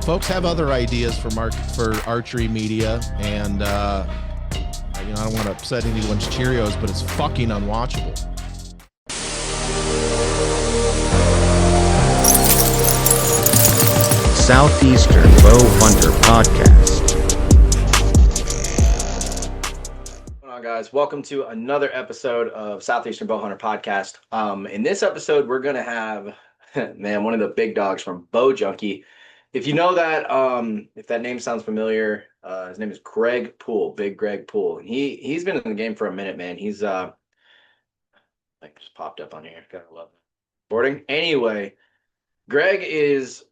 folks have other ideas for archery media, and I don't want to upset anyone's Cheerios, but it's fucking unwatchable. Southeastern Bow Hunter Podcast. What's going on, guys? Welcome to another episode of Southeastern Bow Hunter Podcast. In this episode, we're going to have, one of the big dogs from Bow Junkie. If you know that, if that name sounds familiar, his name is Greg Poole, Big Greg Poole. And he's been in the game for a minute, man. He's like just popped up on here. Gotta love it. Recording. Anyway, Greg is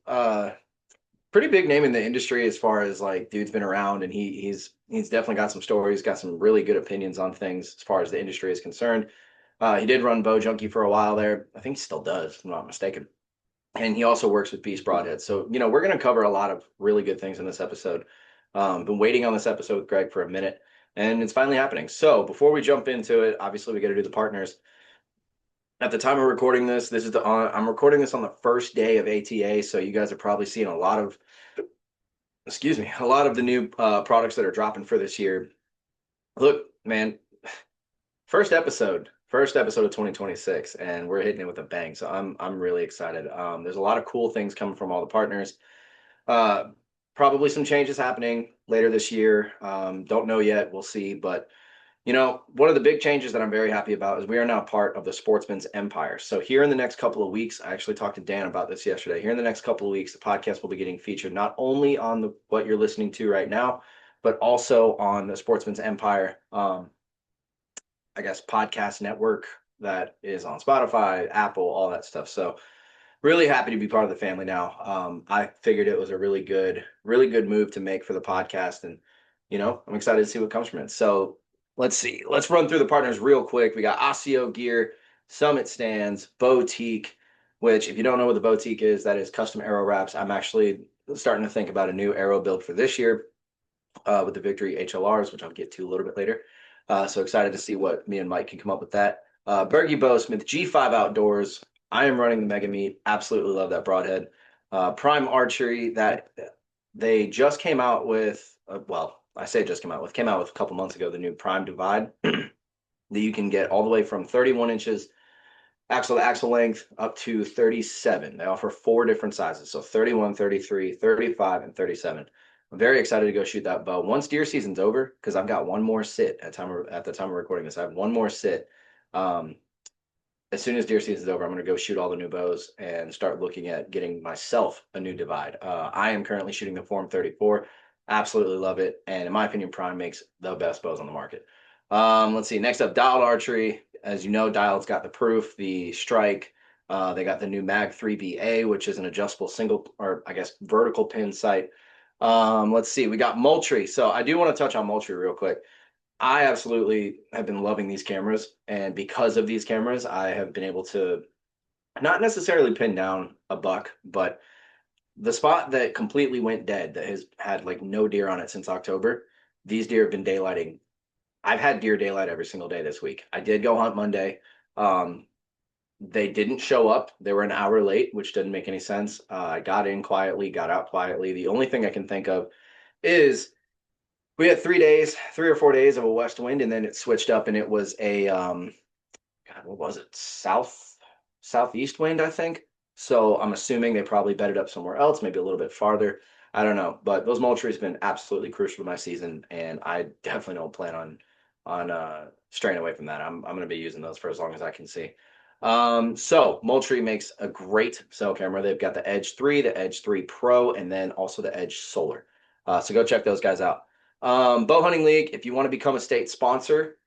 pretty big name in the industry as far as like dude's been around, and he's definitely got some stories, got some really good opinions on things as far as the industry is concerned. He did run Bow Junkie for a while there. I think he still does, if I'm not mistaken. And he also works with Beast Broadhead. So, we're going to cover a lot of really good things in this episode. Been waiting on this episode with Greg for a minute, and it's finally happening. So before we jump into it, obviously we got to do the partners. At the time of recording this, I'm recording this on the first day of ATA. So you guys are probably seeing a lot of the new products that are dropping for this year. Look, man, first episode of 2026, and we're hitting it with a bang. So I'm really excited. There's a lot of cool things coming from all the partners. Probably some changes happening later this year. Don't know yet. We'll see. But one of the big changes that I'm very happy about is we are now part of the Sportsmen's empire. So here in the next couple of weeks, I actually talked to Dan about this yesterday. Here in the next couple of weeks, the podcast will be getting featured not only on what you're listening to right now, but also on the Sportsmen's empire, podcast network that is on Spotify, Apple, all that stuff. So really happy to be part of the family now. I figured it was a really good move to make for the podcast. And, I'm excited to see what comes from it. So let's see. Let's run through the partners real quick. We got Osseo Gear, Summit Stands, Boutique, which if you don't know what the Boutique is, that is custom arrow wraps. I'm actually starting to think about a new arrow build for this year with the Victory HLRs, which I'll get to a little bit later. So excited to see what me and Mike can come up with that. Bergie Bowsmith, G5 Outdoors. I am running the Mega Meat. Absolutely love that broadhead. Prime Archery, that they just came out with, came out with a couple months ago, the new Prime Divide that you can get all the way from 31 inches axle to axle length up to 37. They offer 4 different sizes. So 31, 33, 35, and 37. I'm very excited to go shoot that bow. Once deer season's over, because I've got one more sit at the time of recording this. I have one more sit. As soon as deer season's over, I'm going to go shoot all the new bows and start looking at getting myself a new divide. I am currently shooting the Form 34. Absolutely love it. And in my opinion, Prime makes the best bows on the market. Let's see. Next up, Dialed Archery. As you know, Dialed's got the Proof, the Strike. They got the new Mag 3BA, which is an adjustable vertical pin sight. Let's see. We got Moultrie. So I do want to touch on Moultrie real quick. I absolutely have been loving these cameras, and because of these cameras, I have been able to not necessarily pin down a buck, but the spot that completely went dead, that has had like no deer on it since October, these deer have been daylighting. I've had deer daylight every single day this week. I did go hunt Monday. They didn't show up. They were an hour late, which didn't make any sense. I got in quietly, got out quietly. The only thing I can think of is we had 3 or 4 days of a west wind, and then it switched up, and it was a what was it? Southeast wind, I think. So I'm assuming they probably bedded up somewhere else, maybe a little bit farther. I don't know, but those Moultrie's been absolutely crucial to my season, and I definitely don't plan on straying away from that. I'm going to be using those for as long as I can see. So Moultrie makes a great cell camera. They've got the Edge 3, the Edge 3 Pro, and then also the Edge Solar. So go check those guys out. Bow Hunting League, if you want to become a state sponsor,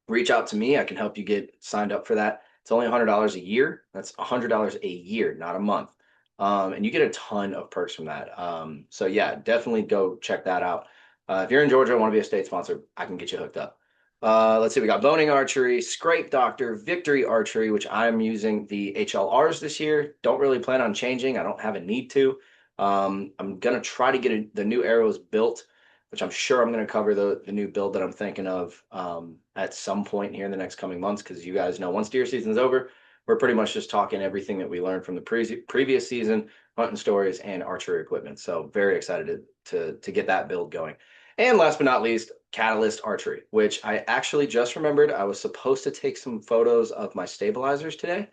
reach out to me. I can help you get signed up for that. It's only $100 a year. That's $100 a year, not a month. And you get a ton of perks from that. So yeah, definitely go check that out. If you're in Georgia and want to be a state sponsor, I can get you hooked up. Let's see, we got Boning Archery, Scrape Doctor, Victory Archery, which I'm using the HLRs this year. Don't really plan on changing. I don't have a need to. I'm going to try to get the new arrows built, which I'm sure I'm going to cover the new build that I'm thinking of at some point here in the next coming months, because you guys know once deer season's over, we're pretty much just talking everything that we learned from the previous season hunting stories, and archery equipment. So very excited to get that build going. And last but not least, Catalyst Archery, which I actually just remembered I was supposed to take some photos of my stabilizers today,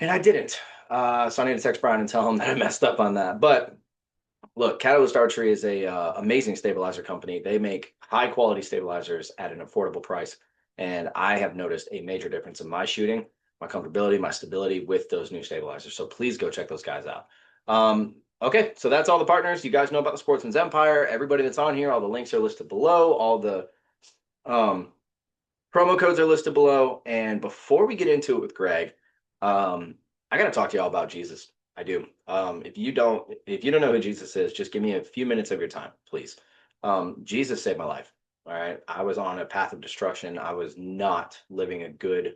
and I didn't. So I need to text Brian and tell him that I messed up on that. But look, Catalyst Archery is a amazing stabilizer company. They make high quality stabilizers at an affordable price, and I have noticed a major difference in my shooting, my comfortability, my stability with those new stabilizers. So please go check those guys out. Okay, so that's all the partners. You guys know about the Sportsman's Empire. Everybody that's on here, all the links are listed below. All the promo codes are listed below. And before we get into it with Greg, I got to talk to y'all about Jesus. I do. If you don't know who Jesus is, just give me a few minutes of your time, please. Jesus saved my life. All right. I was on a path of destruction. I was not living a good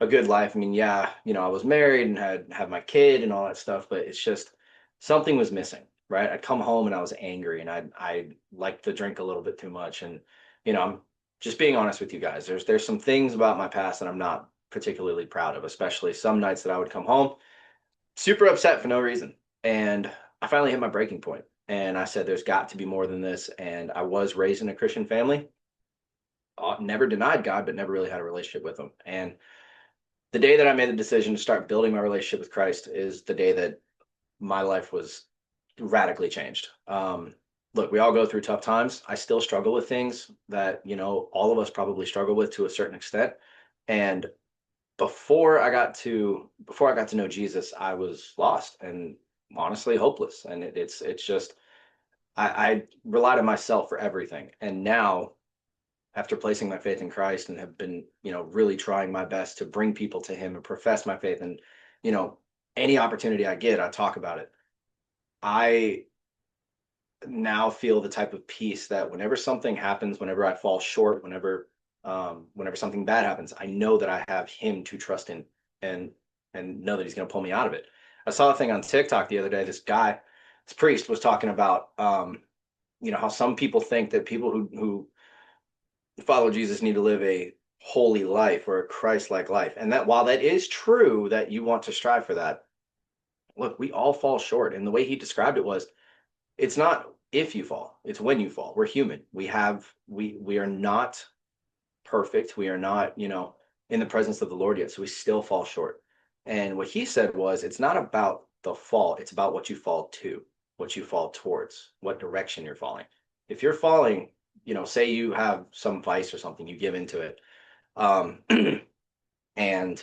life. I mean, yeah, I was married and had my kid and all that stuff, but it's just something was missing, right? I'd come home and I was angry, and I liked to drink a little bit too much. And, I'm just being honest with you guys. There's some things about my past that I'm not particularly proud of, especially some nights that I would come home super upset for no reason. And I finally hit my breaking point. And I said, there's got to be more than this. And I was raised in a Christian family, never denied God, but never really had a relationship with him. And the day that I made the decision to start building my relationship with Christ is the day that my life was radically changed. Look, we all go through tough times. I still struggle with things that, all of us probably struggle with to a certain extent. And before I got to know Jesus, I was lost and honestly hopeless. And it's just I relied on myself for everything. And now, after placing my faith in Christ and have been, really trying my best to bring people to him and profess my faith, and, any opportunity I get, I talk about it. I now feel the type of peace that whenever something happens, whenever I fall short, whenever something bad happens, I know that I have him to trust in, and know that he's going to pull me out of it. I saw a thing on TikTok the other day. This priest was talking about, how some people think that people who follow Jesus need to live a holy life or a Christ-like life. And that while that is true that you want to strive for that, look, we all fall short. And the way he described it was, it's not if you fall, it's when you fall. We're human. We are not perfect. We are not, in the presence of the Lord yet. So we still fall short. And what he said was, it's not about the fall. It's about what you fall to, what you fall towards, what direction you're falling. If you're falling, say you have some vice or something, you give into it. And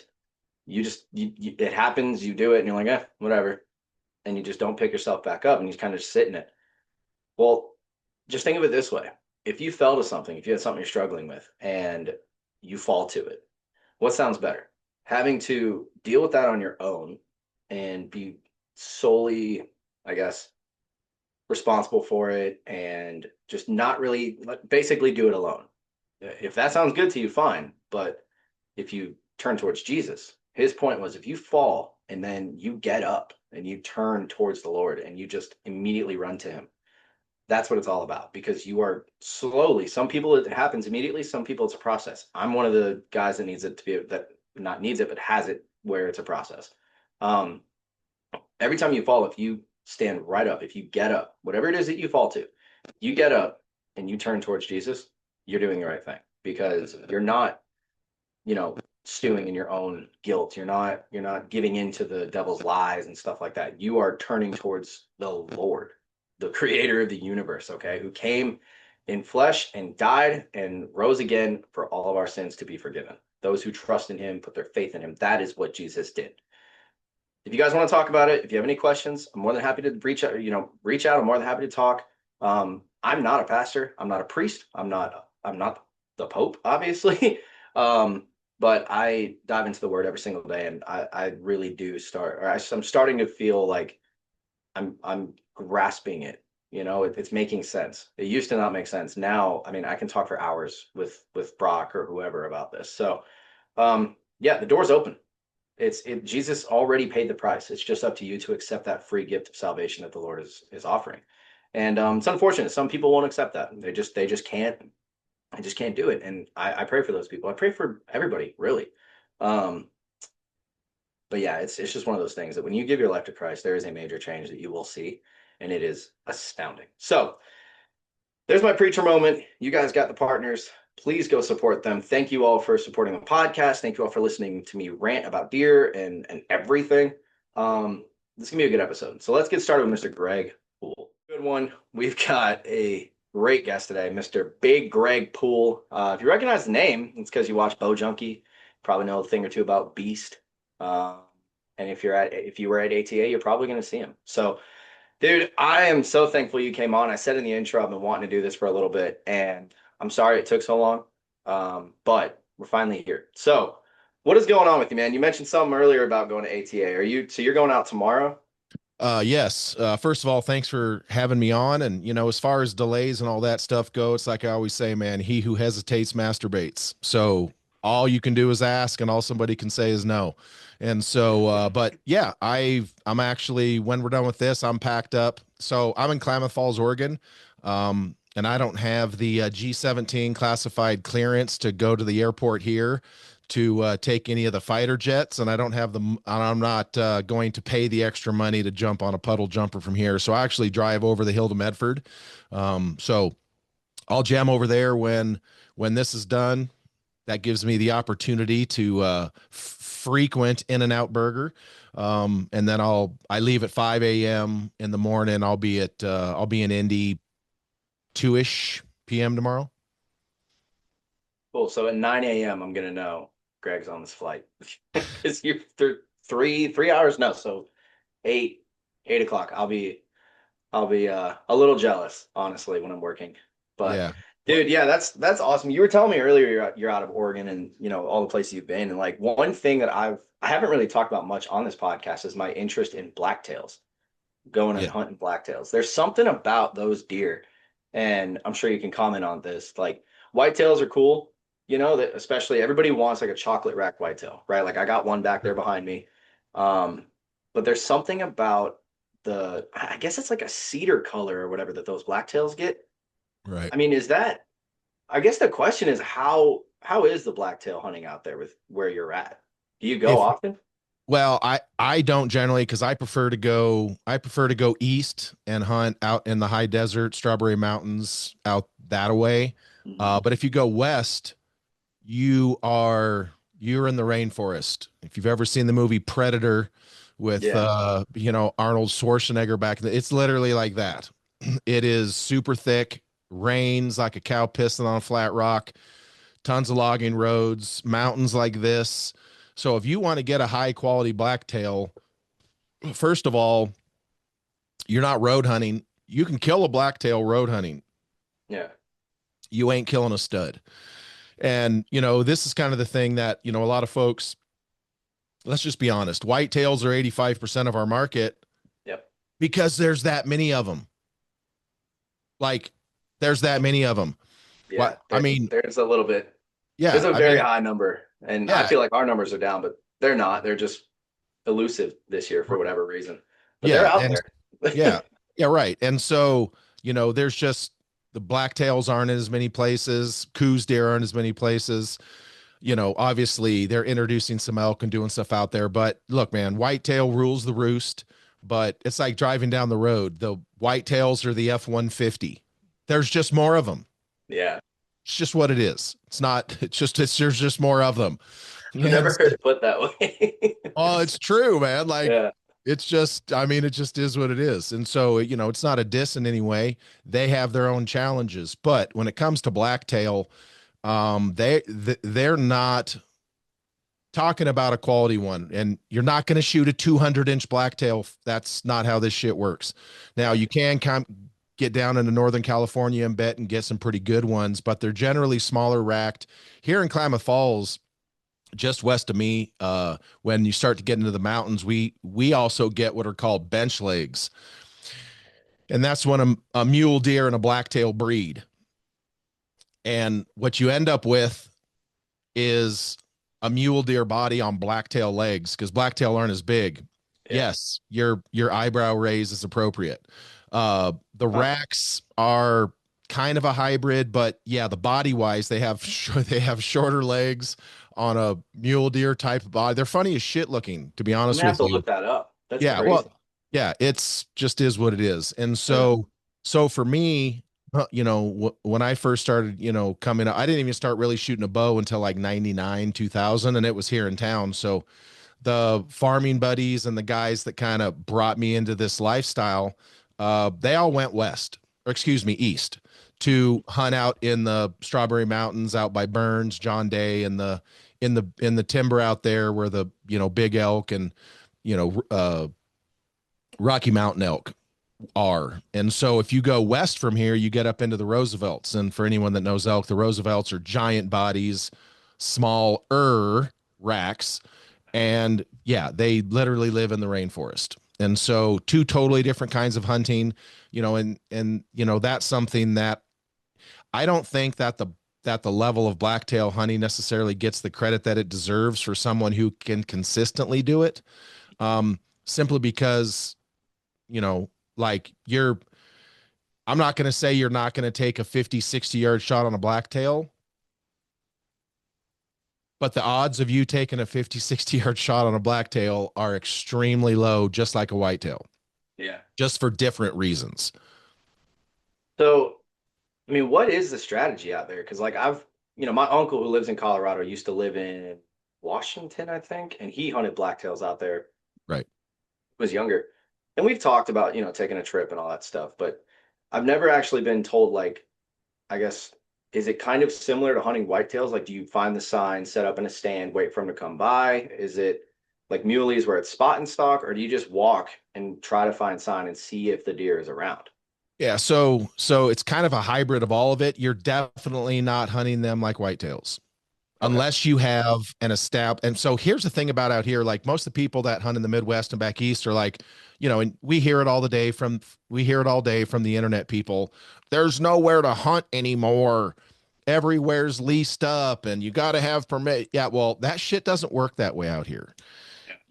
it happens, you do it and you're like, whatever. And you just don't pick yourself back up and you kind of just sit in it. Well, just think of it this way. If you fell to something, if you had something you're struggling with and you fall to it, what sounds better? Having to deal with that on your own and be solely, I guess, responsible for it and just not really, basically do it alone. If that sounds good to you, fine. But if you turn towards Jesus, his point was, if you fall and then you get up and you turn towards the Lord and you just immediately run to him, that's what it's all about, because you are slowly, some people it happens immediately, some people it's a process. I'm one of the guys that needs it to be, that not needs it, but has it where it's a process. Every time you fall, if you stand right up, if you get up, whatever it is that you fall to, you get up and you turn towards Jesus, you're doing the right thing, because you're not, stewing in your own guilt. You're not giving into the devil's lies and stuff like that. You are turning towards the Lord, the creator of the universe, okay, who came in flesh and died and rose again for all of our sins to be forgiven. Those who trust in him, put their faith in him. That is what Jesus did. If you guys want to talk about it, if you have any questions, I'm more than happy to reach out. I'm more than happy to talk. I'm not a pastor. I'm not a priest. I'm not the Pope, obviously. But I dive into the word every single day, and I really do I'm starting to feel like I'm grasping it. It's making sense. It used to not make sense. Now, I mean, I can talk for hours with Brock or whoever about this. So, yeah, the door's open. Jesus already paid the price. It's just up to you to accept that free gift of salvation that the Lord is offering. And it's unfortunate. Some people won't accept that. They just can't. I just can't do it. And I pray for those people. I pray for everybody, really. But yeah, it's just one of those things that when you give your life to Christ, there is a major change that you will see, and it is astounding. So there's my preacher moment. You guys got the partners. Please go support them. Thank you all for supporting the podcast. Thank you all for listening to me rant about deer and everything. This is gonna be a good episode. So let's get started with Mr. Greg Poole. Good one. We've got a great guest today, Mr. Big Greg Poole. If you recognize the name, it's because you watch Bo Junkie. Probably know a thing or two about Beast. And if you were at ATA, you're probably gonna see him. So dude, I am so thankful you came on. I said in the intro, I've been wanting to do this for a little bit, and I'm sorry it took so long, but we're finally here. So, what is going on with you, man? You mentioned something earlier about going to ATA. You're going out tomorrow? Yes. First of all, thanks for having me on. And, as far as delays and all that stuff go, it's like I always say, man, he who hesitates masturbates. So all you can do is ask, and all somebody can say is no. And so, but yeah, I'm actually, when we're done with this, I'm packed up. So I'm in Klamath Falls, Oregon. And I don't have the G17 classified clearance to go to the airport here to take any of the fighter jets, and I don't have I'm not going to pay the extra money to jump on a puddle jumper from here. So I actually drive over the hill to Medford. So I'll jam over there when this is done. That gives me the opportunity to frequent In-N-Out Burger. And then I leave at 5 a.m. in the morning. I'll be in Indy 2-ish p.m. tomorrow. Cool. So at 9 a.m., I'm gonna know Greg's on this flight because you're 3 hours. No, so 8 o'clock. I'll be a little jealous, honestly, when I'm working. But Yeah. dude, yeah, that's awesome. You were telling me earlier you're out of Oregon and all the places you've been. And like one thing that I haven't really talked about much on this podcast is my interest in blacktails, going and Yeah. hunting blacktails. There's something about those deer, and I'm sure you can comment on this. Like whitetails are cool, that especially everybody wants like a chocolate rack whitetail, right? Like I got one back there behind me. But there's something about I guess it's like a cedar color or whatever that those blacktails get. Right. I mean, I guess the question is how is the blacktail hunting out there with where you're at? Do you go If often? Well, I don't generally, because I prefer to go east and hunt out in the high desert, Strawberry Mountains, out that way. Mhm. But if you go west, you're in the rainforest. If you've ever seen the movie Predator with Yeah. Arnold Schwarzenegger it's literally like that. It is super thick, rains like a cow pissing on a flat rock, tons of logging roads, mountains like this. So if you want to get a high quality blacktail, first of all, you're not road hunting. You can kill a blacktail road hunting. Yeah. You ain't killing a stud. And, this is kind of the thing that, a lot of folks, let's just be honest, whitetails are 85% of our market Yep. because there's that many of them. Like, there's that many of them. Yeah. What? I mean, There's a little bit. There's yeah, a I very mean, high number, and I yeah, feel like our numbers are down, but they're not. They're just elusive this year for whatever reason. But they're yeah. out And there. yeah, yeah, right. And so, there's just the blacktails aren't in as many places, coos deer aren't as many places. Obviously they're introducing some elk and doing stuff out there. But look, man, whitetail rules the roost. But it's like driving down the road. The whitetails are the F-150. There's just more of them. Yeah. It's just what it is. There's just more of them. I've never And heard it put that way. oh, it's true, man. Like Yeah. it just is what it is. And so, it's not a diss in any way. They have their own challenges. But when it comes to blacktail, they're not talking about a quality one, and you're not going to shoot a 200-inch blacktail. That's not how this shit works. Now you can get down into Northern California and bet and get some pretty good ones, but they're generally smaller racked. Here in Klamath Falls, just west of me, when you start to get into the mountains, we also get what are called bench legs, and that's when a mule deer and a blacktail breed. And what you end up with is a mule deer body on blacktail legs, because blacktail aren't as big. Yeah. Yes, your eyebrow raise is appropriate. The Huh. racks are kind of a hybrid, but yeah, the body wise, they have shorter legs. on a mule deer type of body. They're funny as shit looking, to be I'm honest gonna have with to you. look that up. That's Yeah, crazy. well, yeah, it's just is what it is. And Yeah. so for me, when I first started, coming up, I didn't even start really shooting a bow until like 99, 2000, and it was here in town. So the farming buddies and the guys that kind of brought me into this lifestyle, they all went west, or excuse me, east to hunt out in the Strawberry Mountains out by Burns, John Day, and the timber out there where the big elk and Rocky Mountain elk are. And so if you go west from here, you get up into the Roosevelts. And for anyone that knows elk, the Roosevelts are giant bodies, smaller racks. And yeah, they literally live in the rainforest. And so two totally different kinds of hunting, and that's something that I don't think that the level of blacktail hunting necessarily gets the credit that it deserves for someone who can consistently do it. Simply because, like I'm not going to say you're not going to take a 50, 60-yard shot on a blacktail, but the odds of you taking a 50, 60-yard shot on a blacktail are extremely low, just like a whitetail, Yeah. just for different reasons. So, I mean, what is the strategy out there? Because like my uncle who lives in Colorado used to live in Washington, I think, and he hunted blacktails out there. Right. Was younger. And we've talked about, taking a trip and all that stuff, but I've never actually been told like, I guess, is it kind of similar to hunting whitetails? Like, do you find the sign, set up in a stand, wait for them to come by? Is it like muleys where it's spot and stalk, or do you just walk and try to find sign and see if the deer is around? Yeah. So it's kind of a hybrid of all of it. You're definitely not hunting them like whitetails Okay. unless you have an established. And so here's the thing about out here, like most of the people that hunt in the Midwest and back East are like, and we hear it all day from the internet people. There's nowhere to hunt anymore. Everywhere's leased up and you got to have permit. Yeah. Well, that shit doesn't work that way out here.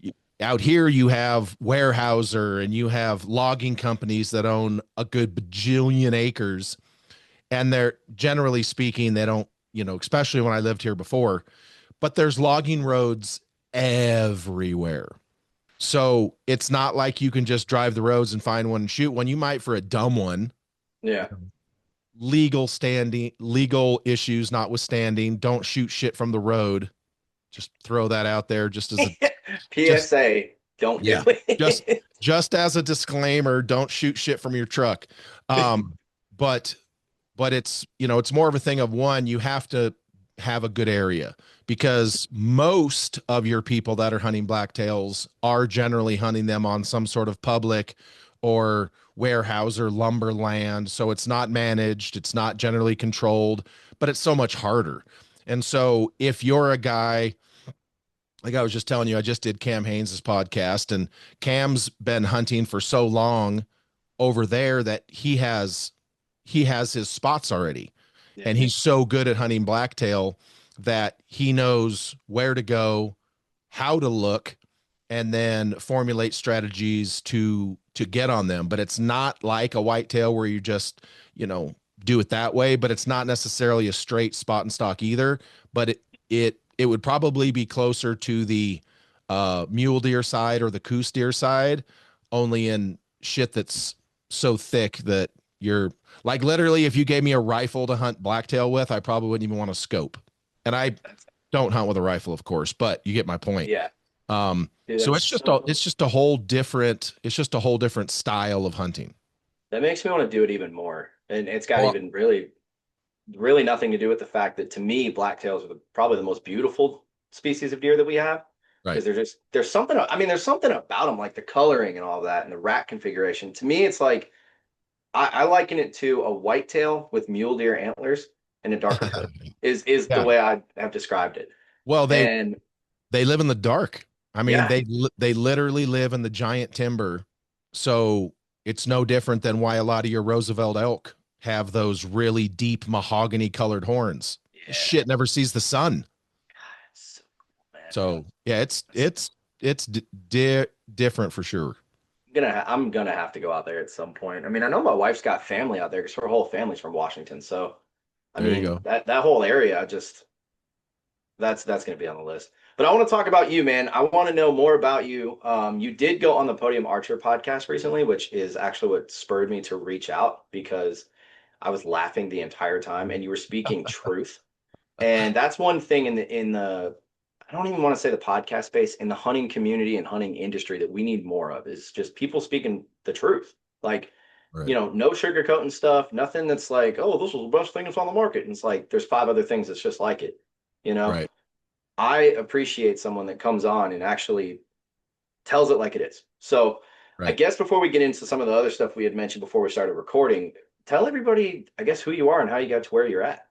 Yeah. Out here, you have Weyerhaeuser and you have logging companies that own a good bajillion acres. And they're generally speaking, they don't, especially when I lived here before, but there's logging roads everywhere. So it's not like you can just drive the roads and find one and shoot one. You might for a dumb one. Yeah. Legal issues notwithstanding, don't shoot shit from the road. Just throw that out there just as a just PSA, don't do yeah, just it. just as a disclaimer, don't shoot shit from your truck. Um, but it's more of a thing of one, you have to have a good area because most of your people that are hunting blacktails are generally hunting them on some sort of public or warehouse or lumber land. So it's not managed, it's not generally controlled, but it's so much harder. And so if you're a guy, like I was just telling you, I just did Cam Haynes's podcast, and Cam's been hunting for so long over there that he has his spots already, Yeah. and he's so good at hunting blacktail that he knows where to go, how to look, and then formulate strategies to get on them. But it's not like a whitetail where you just do it that way, but it's not necessarily a straight spot and stock either. But it would probably be closer to the mule deer side or the coos deer side, only in shit that's so thick that you're like literally if you gave me a rifle to hunt blacktail with, I probably wouldn't even want to scope. And I don't hunt with a rifle, of course, but you get my point. Yeah. Dude, So that's it's just a so it's just a whole different style of hunting. that makes me want to do it even more. And it's got Well, even really nothing to do with the fact that to me, blacktails are probably the most beautiful species of deer that we have right. because there's something, I mean, there's something about them, like the coloring and all that and the rack configuration. To me, it's like, I liken it to a whitetail with mule deer antlers and a darker coat is the Yeah. way I have described it. Well, And they live in the dark. I mean, yeah, they literally live in the giant timber. So it's no different than why a lot of your Roosevelt elk have those really deep mahogany colored horns. yeah, Shit never sees the sun. it's so cool, man. So yeah, it's different for sure. I'm gonna have to go out there at some point. I mean, I know my wife's got family out there because her whole family's from Washington. So, I There you mean, go. that whole area just That's going to be on the list. But I want to talk about you, man. I want to know more about you. You did go on the Podium Archer podcast recently, which is actually what spurred me to reach out because I was laughing the entire time, and you were speaking truth. And that's one thing in the I don't even want to say the podcast space, in the hunting community and hunting industry, that we need more of is just people speaking the truth. Like, Right. no sugarcoating stuff, nothing that's like, oh, this was the best thing that's on the market. And it's like there's five other things that's just like it. You know, Right. I appreciate someone that comes on and actually tells it like it is. So I Right. guess before we get into some of the other stuff we had mentioned before we started recording, tell everybody, I guess, who you are and how you got to where you're at.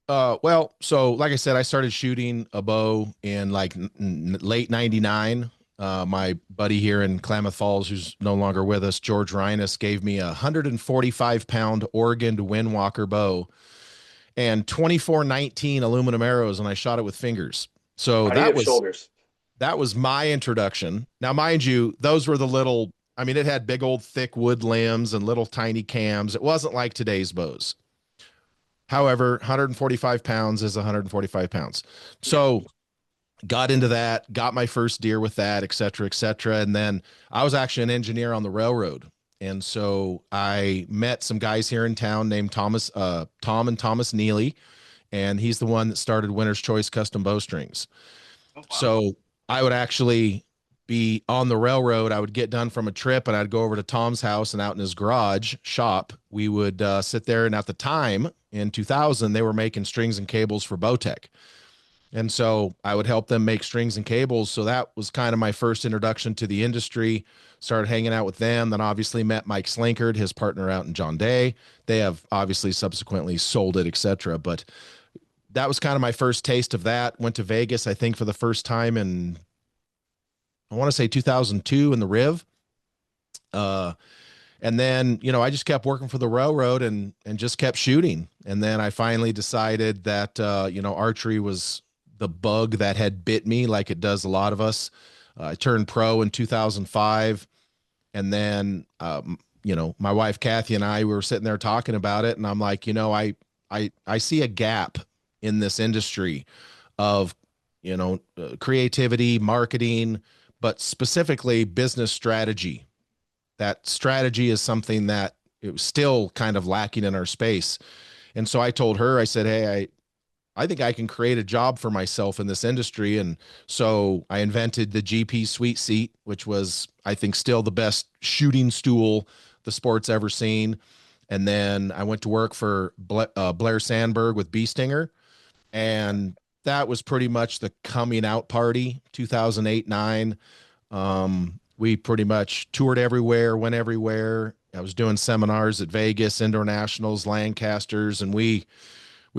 Well, so like I said, I started shooting a bow in like late 99. My buddy here in Klamath Falls, who's no longer with us, George Rhinus, gave me a 145-pound Oregon Windwalker bow and 2419 aluminum arrows, and I shot it with fingers. So How do you that have was shoulders? that was my introduction. Now, mind you, those were the little, I mean, it had big old thick wood limbs and little tiny cams. It wasn't like today's bows. However, 145 pounds is 145 pounds. Yeah. So got into that, got my first deer with that, et cetera, et cetera. And then I was actually an engineer on the railroad. And so I met some guys here in town named Tom and Thomas Neely. And he's the one that started Winner's Choice Custom Bowstrings. Oh, wow. So I would actually be on the railroad. I would get done from a trip and I'd go over to Tom's house, and out in his garage shop, we would sit there. And at the time in 2000, they were making strings and cables for Bowtech. And so I would help them make strings and cables. So that was kind of my first introduction to the industry. Started hanging out with them. Then obviously met Mike Slinkard, his partner out in John Day. They have obviously subsequently sold it, etc. But that was kind of my first taste of that. Went to Vegas, I think, for the first time in, I want to say 2002 in the Riv. Uh, and then, I just kept working for the railroad and just kept shooting. And then I finally decided that, archery was the bug that had bit me like it does a lot of us. I turned pro in 2005. And then, my wife, Kathy, and I, we were sitting there talking about it. And I'm like, I see a gap in this industry of, creativity, marketing, but specifically business strategy. That strategy is something that it was still kind of lacking in our space. And so I told her, I said, hey, I think I can create a job for myself in this industry. And so I invented the GP Sweet Seat, which was, I think, still the best shooting stool the sport's ever seen. And then I went to work for Blair Sandberg with Bee Stinger. And that was pretty much the coming out party, 2008, 9. We pretty much toured everywhere, went everywhere. I was doing seminars at Vegas, Indoor Nationals, Lancasters, and we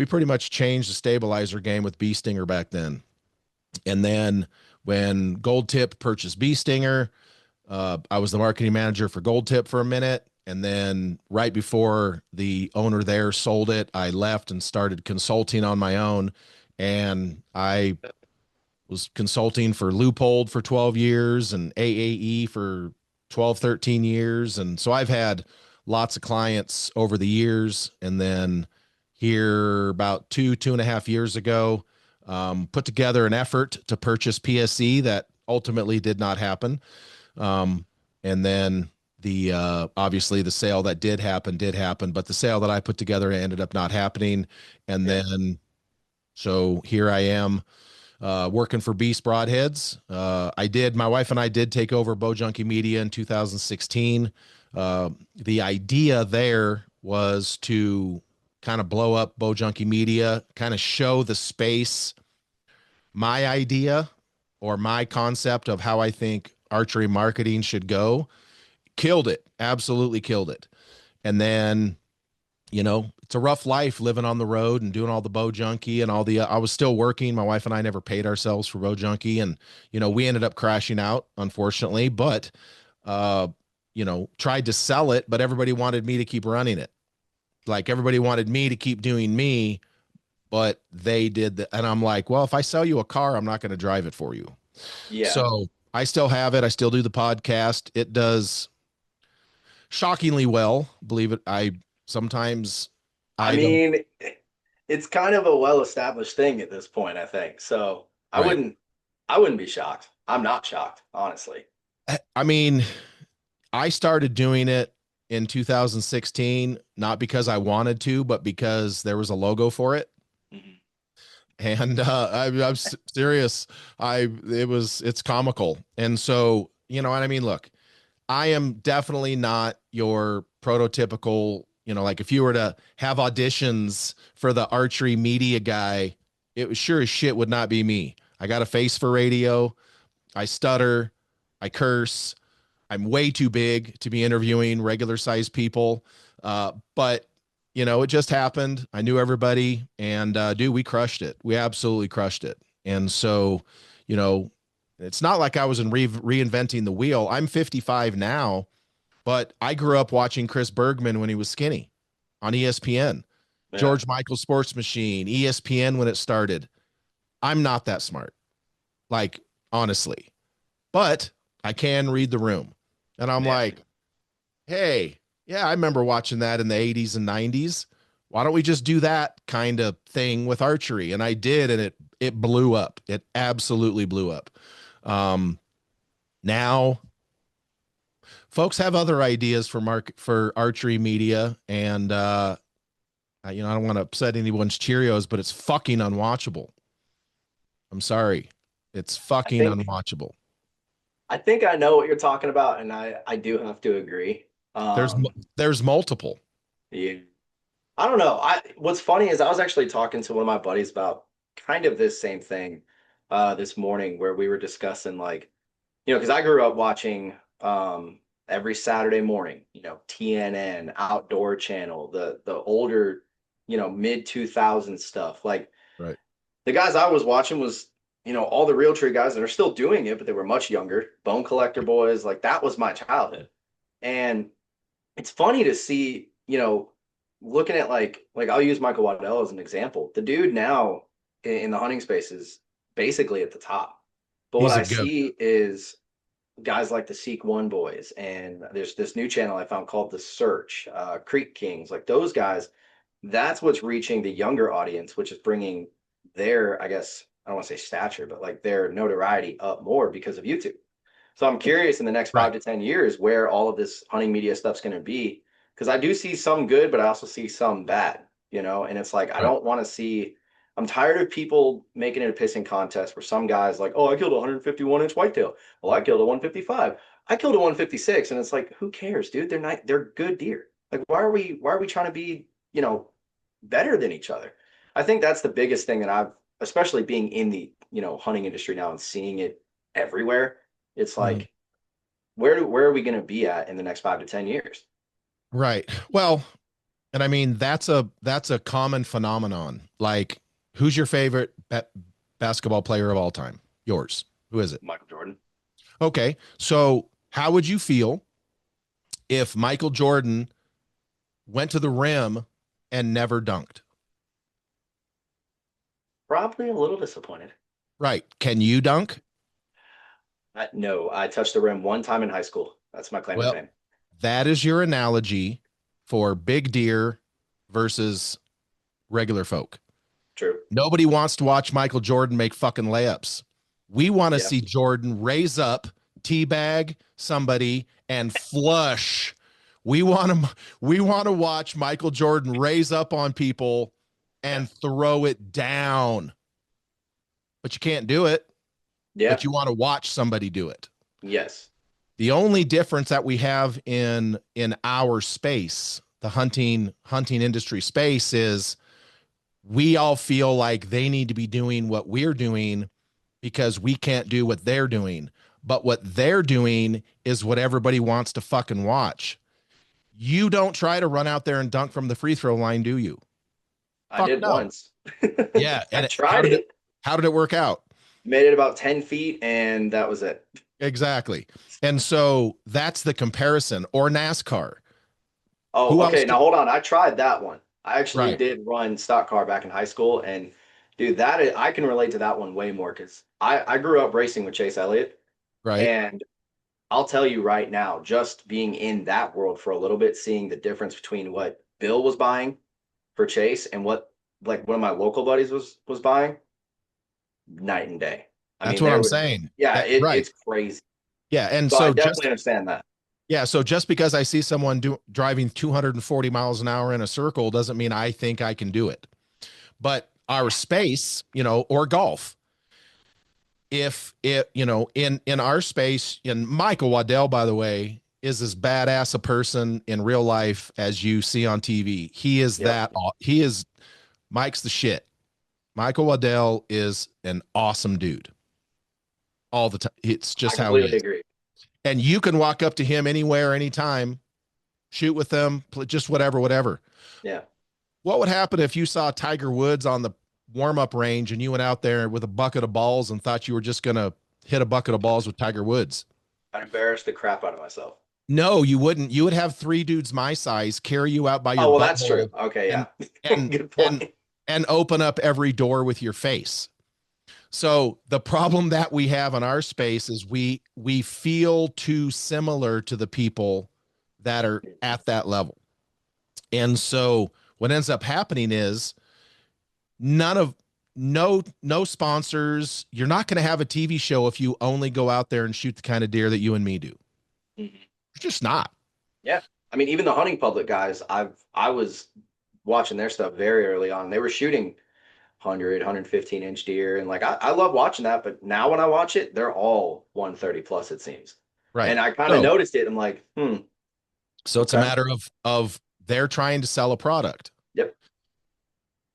pretty much changed the stabilizer game with Bee Stinger back then. And then when Gold Tip purchased Bee Stinger, I was the marketing manager for Gold Tip for a minute. And then right before the owner there sold it, I left and started consulting on my own. And I was consulting for Loophole for 12 years and AAE for 12, 13 years. And so I've had lots of clients over the years. And then here about 2.5 years ago, put together an effort to purchase PSE that ultimately did not happen. And then the obviously the sale that did happen, but the sale that I put together ended up not happening. And Yeah. then so here I am working for Beast Broadheads. My wife and I did take over Bow Junkie Media in 2016. The idea there was to kind of blow up Bow Junkie Media, kind of show the space my idea or my concept of how I think archery marketing should go. Killed it, absolutely killed it. And then, it's a rough life living on the road and doing all the Bow Junkie and all the, I was still working. My wife and I never paid ourselves for Bow Junkie. And, we ended up crashing out, unfortunately, but, tried to sell it, but everybody wanted me to keep running it. Like everybody wanted me to keep doing me, but they did that. And I'm like, well, if I sell you a car, I'm not going to drive it for you. Yeah. So I still have it. I still do the podcast. It does shockingly well, believe it. I sometimes I I don't. mean, it's kind of a well-established thing at this point, I think. So Right. I wouldn't be shocked. I'm not shocked, honestly. I mean, I started doing it in 2016, not because I wanted to, but because there was a logo for it. Mhm. And I'm serious. It's comical. And so, you know what I mean? Look, I am definitely not your prototypical, you know, like if you were to have auditions for the archery media guy, it was sure as shit would not be me. I got a face for radio. I stutter. I curse. I'm way too big to be interviewing regular sized people. But you know, it just happened. I knew everybody, and dude, we crushed it. We absolutely crushed it. And so, you know, it's not like I was reinventing the wheel. I'm 55 now, but I grew up watching Chris Bergman when he was skinny on ESPN, Yeah. George Michael Sports Machine, ESPN when it started. I'm not that smart, like honestly, but I can read the room. And I'm Yeah. like, hey, yeah, I remember watching that in the 80s and 90s. Why don't we just do that kind of thing with archery? And I did, and it blew up. It absolutely blew up. Um, Now folks have other ideas for archery media, and you know, I don't want to upset anyone's Cheerios, but it's fucking unwatchable. I'm sorry. It's I fucking think unwatchable. I think I know what you're talking about, and I do have to agree. There's Um, there's multiple. yeah. I don't know. What's funny is I was actually talking to one of my buddies about kind of this same thing this morning where we were discussing like, because I grew up watching every Saturday morning, TNN, Outdoor Channel, the older, mid 2000s stuff. Like Right. the guys I was watching was, all the Realtree guys that are still doing it, but they were much younger. Bone Collector Boys, like that was my childhood. And it's funny to see, looking at like I'll use Michael Waddell as an example. The dude now in the hunting space is basically at the top. But what He's a I goat. see is guys like the Seek One boys, and there's this new channel I found called The Search, Creek Kings, like those guys. That's what's reaching the younger audience, which is bringing their, I guess, I don't want to say stature, but like their notoriety up more because of YouTube. So I'm curious in the next Right. 5 to 10 years where all of this hunting media stuff's going to be, because I do see some good, but I also see some bad, and it's like I Right. don't want to see. I'm tired of people making it a pissing contest where some guys like, oh, I killed a 151-inch whitetail. Well, I killed a 155. I killed a 156, and it's like, who cares, dude? They're good deer. Like, why are we trying to be, better than each other? I think that's the biggest thing that I've, especially being in the, hunting industry now and seeing it everywhere. It's Mhm. like, where are we going to be at in the next 5 to 10 years? Right. Well, and I mean that's a common phenomenon. Like, who's your favorite basketball player of all time? Yours. Who is it? Michael Jordan. Okay. So, how would you feel if Michael Jordan went to the rim and never dunked? Probably a little disappointed. Right. Can you dunk? No, I touched the rim one time in high school. That's my claim to Well, fame. that is your analogy for big deer versus regular folk. True. Nobody wants to watch Michael Jordan make fucking layups. We want to Yeah. see Jordan raise up, teabag somebody, and flush. We want to watch Michael Jordan raise up on people Yeah. and throw it down. But you can't do it, Yeah. but you want to watch somebody do it. Yes. The only difference that we have in our space, the hunting industry space, is we all feel like they need to be doing what we're doing because we can't do what they're doing. But what they're doing is what everybody wants to fucking watch. You don't try to run out there and dunk from the free throw line, do you? I Fuck did no. once. Yeah. I And tried it. how did it work out? Made it about 10 feet, and that was it. Exactly. And so that's the comparison. Or NASCAR. Who Oh, else okay. can, Now hold on. I tried that one. I actually right, did run stock car back in high school, and dude, I can relate to that one way more because I grew up racing with Chase Elliott, right, and I'll tell you right now, just being in that world for a little bit, seeing the difference between what Bill was buying for Chase and what like one of my local buddies was buying, night and day. I That's mean, what there I'm was, saying. yeah, Right. it's crazy. Yeah. And So I so definitely just, understand that. yeah. So just because I see someone driving 240 miles an hour in a circle doesn't mean I think I can do it. But our space, or golf, if it, in our space, and Michael Waddell, by the way, is as badass a person in real life as you see on TV. He is Yep. he is Mike's the shit. Michael Waddell is an awesome dude all the time. It's I just how he completely is. agree. And you can walk up to him anywhere, anytime, shoot with them, just whatever, whatever. Yeah. What would happen if you saw Tiger Woods on the warm-up range and you went out there with a bucket of balls and thought you were just going to hit a bucket of balls with Tiger Woods? I'd embarrass the crap out of myself. No, you wouldn't. You would have three dudes my size carry you out by your Oh, well, that's true. butthole Okay, and yeah. and Good and point. and open up every door with your face. So the problem that we have in our space is we feel too similar to the people that are at that level. And so what ends up happening is none of no sponsors. You're not going to have a TV show if you only go out there and shoot the kind of deer that you and me do. Mhm. You're just not. Yeah. I mean, even the hunting public guys, I was watching their stuff very early on. They were shooting 100, 115 inch deer. And like, I love watching that. But now when I watch it, they're all 130 plus, it seems. Right. And I kind of So noticed it. I'm like, so it's a okay. matter of they're trying to sell a product. Yep.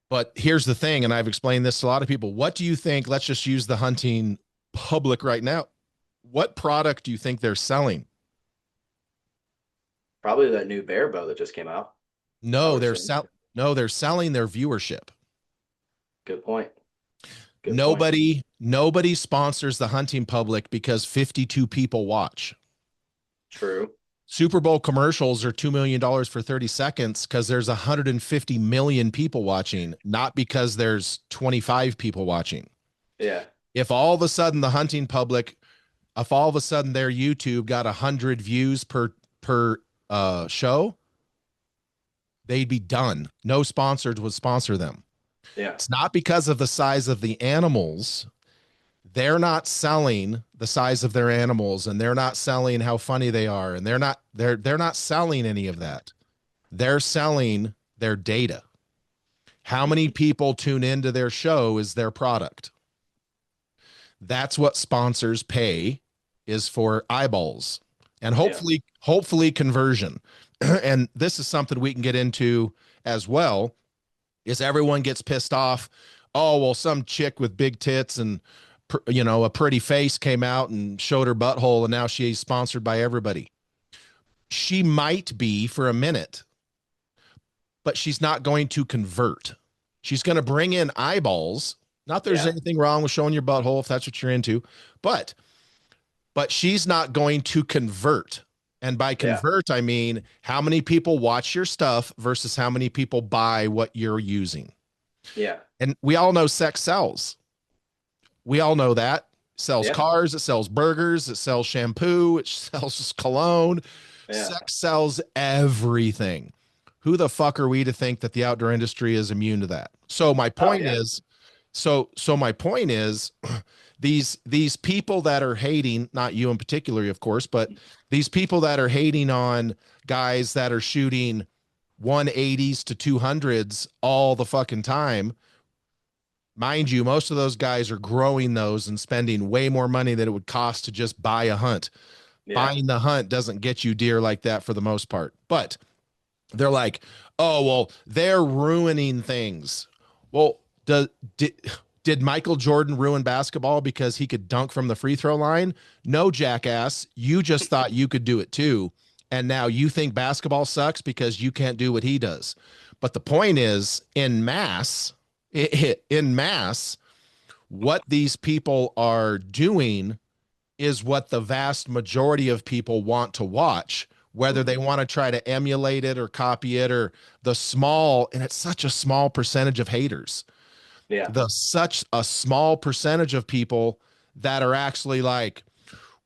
But here's the thing, and I've explained this to a lot of people. What do you think? Let's just use the hunting public right now. What product do you think they're selling? Probably that new bear bow that just came out. I No, would assume. they're selling their viewership. Good point. Good point. Nobody sponsors the hunting public because 52 people watch. True. Super Bowl commercials are $2 million for 30 seconds because there's 150 million people watching, not because there's 25 people watching. Yeah. If all of a sudden the hunting public, if all of a sudden their YouTube got 100 views per show, they'd be done. No sponsors would sponsor them. Yeah. It's not because of the size of the animals. They're not selling the size of their animals, and they're not selling how funny they are, and they're not selling any of that. They're selling their data. How many people tune into their show is their product. That's what sponsors pay, is for eyeballs and hopefully conversion. And this is something we can get into as well, is everyone gets pissed off. Oh, well, some chick with big tits and a pretty face came out and showed her butthole, and now she's sponsored by everybody. She might be for a minute, but she's not going to convert. She's going to bring in eyeballs. Not there's anything wrong with showing your butthole if that's what you're into, but she's not going to convert. And by convert, I mean how many people watch your stuff versus how many people buy what you're using. Yeah. And we all know sex sells. We all know that. It sells cars, it sells burgers, it sells shampoo, it sells cologne. Yeah. Sex sells everything. Who the fuck are we to think that the outdoor industry is immune to that? So my point is, my point is, these people that are hating, not you in particular, of course, but these people that are hating on guys that are shooting 180s to 200s all the fucking time. Mind you, most of those guys are growing those and spending way more money than it would cost to just buy a hunt. Yeah. Buying the hunt doesn't get you deer like that for the most part. But they're like, oh, well, they're ruining things. Well, did Michael Jordan ruin basketball because he could dunk from the free throw line? No, jackass. You just thought you could do it too. And now you think basketball sucks because you can't do what he does. But the point is, in mass, what these people are doing is what the vast majority of people want to watch, whether they want to try to emulate it or copy it, or and it's such a small percentage of haters. Yeah. Such a small percentage of people that are actually like,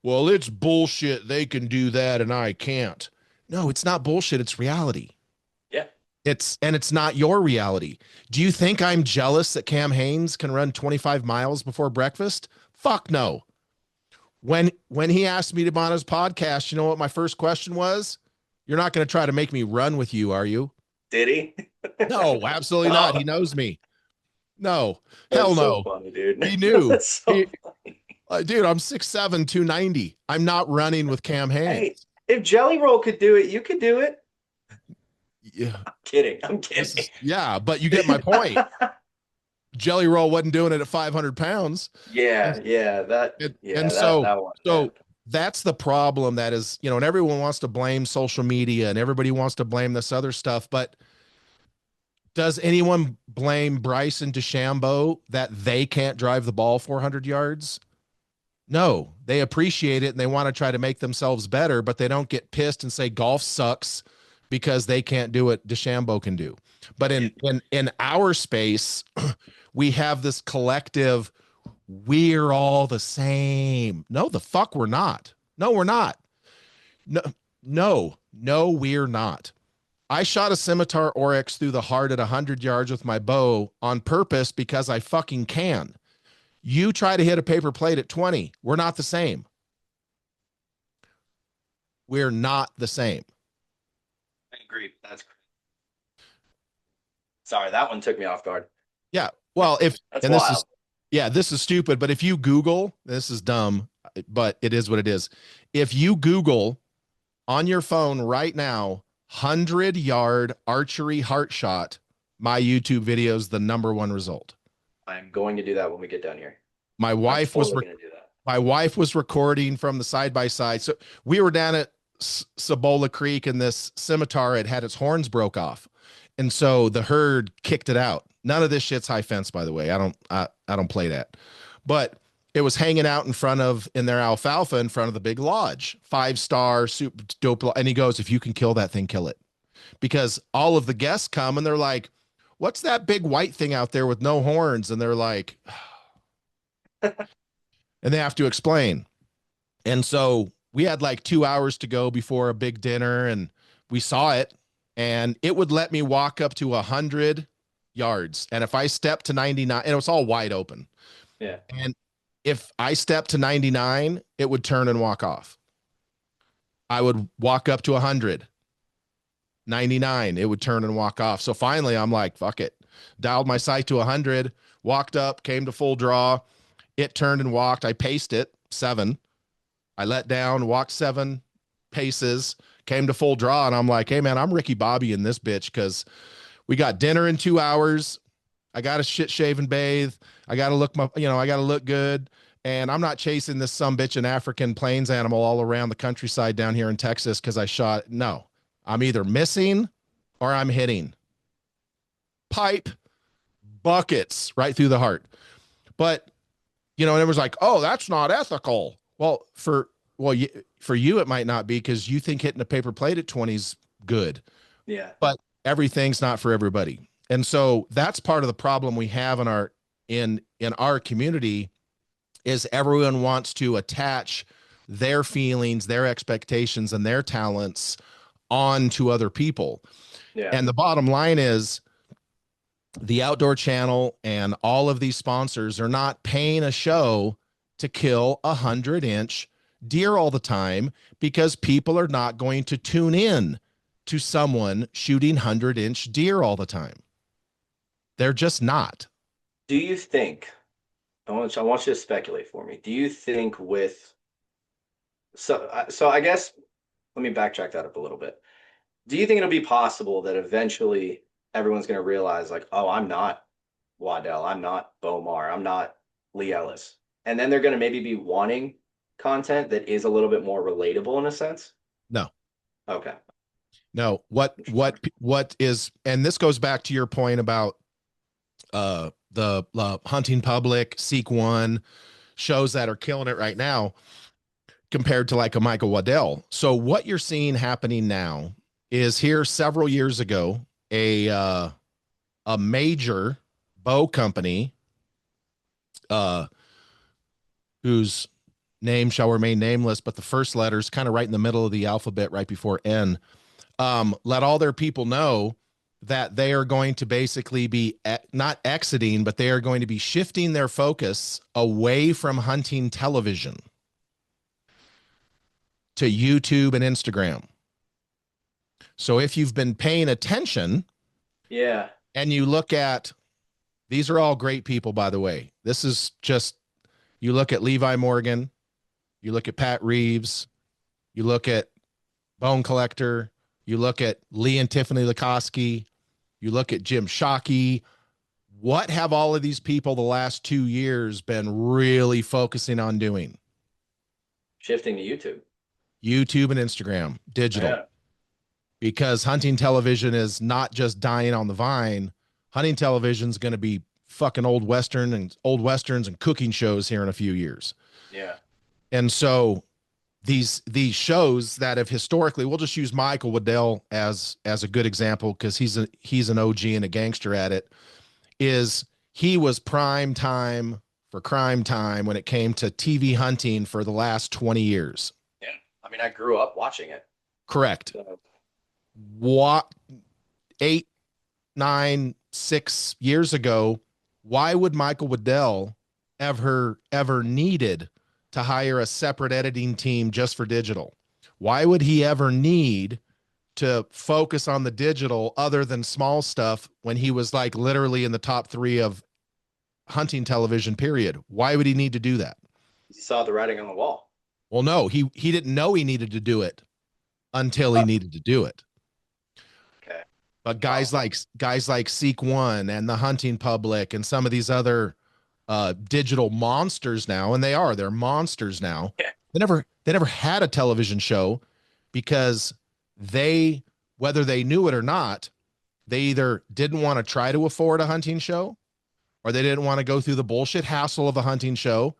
well, it's bullshit. They can do that and I can't. No, it's not bullshit. It's reality. Yeah. It's not your reality. Do you think I'm jealous that Cam Hanes can run 25 miles before breakfast? Fuck no. When he asked me to be on his podcast, you know what my first question was? You're not going to try to make me run with you, are you? Did he? No, absolutely not. He knows me. No, hell That's so no. funny, dude. He knew. That's so Dude, I'm 6'7", 290. I'm not running with Cam Hey, Hanes. if Jelly Roll could do it, you could do it. Yeah, I'm kidding. I'm kidding. yeah, but you get my point. Jelly Roll wasn't doing it at 500 pounds. Yeah, And, yeah, and that so, one. so that's the problem that is, and everyone wants to blame social media and everybody wants to blame this other stuff. But does anyone blame Bryson DeChambeau that they can't drive the ball 400 yards? No, they appreciate it and they want to try to make themselves better, but they don't get pissed and say golf sucks because they can't do what DeChambeau can do. But in our space, we have this collective, we're all the same. No, the fuck we're not. No, we're not. No, no, we're not. I shot a scimitar oryx through the heart at 100 yards with my bow on purpose because I fucking can. You try to hit a paper plate at 20. We're not the same. We're not the same. I agree. That's great. Sorry, that one took me off guard. Yeah. Well, That's wild. This is stupid, but if you Google, this is dumb, but it is what it is. If you Google on your phone right now, 100-yard archery heart shot, my YouTube video is the #1 result. I'm going to do that when we get down here. My wife was going to do that. My wife was recording from the side by side. So we were down at Cibola Creek and this scimitar had its horns broke off. And so the herd kicked it out. None of this shit's high fence, by the way. I don't play that. But it was hanging out in their alfalfa in front of the big lodge. 5-star super dope. And he goes, if you can kill that thing, kill it. Because all of the guests come and they're like, what's that big white thing out there with no horns? And they're like, and they have to explain. And so we had like 2 hours to go before a big dinner and we saw it and it would let me walk up to 100 yards. And if I stepped to 99, and it was all wide open. Yeah. And if I stepped to 99, it would turn and walk off. I would walk up to 100, 99, it would turn and walk off. So finally I'm like, fuck it. Dialed my sight to 100, walked up, came to full draw. It turned and walked. I paced it 7. I let down, walked 7 paces, came to full draw. And I'm like, hey man, I'm Ricky Bobby in this bitch because we got dinner in 2 hours. I got to shit shave and bathe. I got to look I got to look good. And I'm not chasing this sumbitch an African plains animal all around the countryside down here in Texas because I shot. No, I'm either missing or I'm hitting. Pipe buckets right through the heart. But, and it was like, oh, that's not ethical. Well, for you, it might not be because you think hitting a paper plate at 20 is good. Yeah. But everything's not for everybody. And so that's part of the problem we have in our community is everyone wants to attach their feelings, their expectations, and their talents onto other people. Yeah. And the bottom line is the Outdoor Channel and all of these sponsors are not paying a show to kill 100-inch deer all the time because people are not going to tune in to someone shooting 100-inch deer all the time. They're just not. Do you think, I want you to speculate for me. Do you think so I guess, let me backtrack that up a little bit. Do you think it'll be possible that eventually everyone's going to realize like, oh, I'm not Waddell, I'm not Bomar, I'm not Lee Ellis. And then they're going to maybe be wanting content that is a little bit more relatable in a sense? No. Okay. No. What is, and this goes back to your point about the Hunting Public, Seek One shows that are killing it right now compared to like a Michael Waddell. So what you're seeing happening now is here several years ago, a major bow company, whose name shall remain nameless, but the first letter is kind of right in the middle of the alphabet, right before N, let all their people know that they are going to basically be not exiting, but they are going to be shifting their focus away from hunting television to YouTube and Instagram. So if you've been paying attention Yeah. and you look at, these are all great people, by the way. This is just, you look at Levi Morgan, you look at Pat Reeves, you look at Bone Collector, you look at Lee and Tiffany Lukoski, you look at Jim Shockey. What have all of these people the last 2 years been really focusing on doing? Shifting to YouTube. YouTube and Instagram, digital. Yeah. Because hunting television is not just dying on the vine. Hunting television is going to be fucking old westerns and cooking shows here in a few years. Yeah. And so these shows that have historically, we'll just use Michael Waddell as a good example because he's an OG and a gangster at it. Is he was prime time for crime time when it came to TV hunting for the last 20 years. Yeah. I mean, I grew up watching it. Correct. So, What 8, 9, 6 years ago, why would Michael Waddell ever needed to hire a separate editing team just for digital? Why would he ever need to focus on the digital other than small stuff when he was like literally in the top 3 of hunting television, period? Why would he need to do that? you saw the writing on the wall. Well, no, he didn't know he needed to do it until he needed to do it. Okay. But guys like Seek One and the Hunting Public and some of these other digital monsters now, and they're monsters now. Yeah. They never had a television show because they, whether they knew it or not, they either didn't want to try to afford a hunting show or they didn't want to go through the bullshit hassle of a hunting show.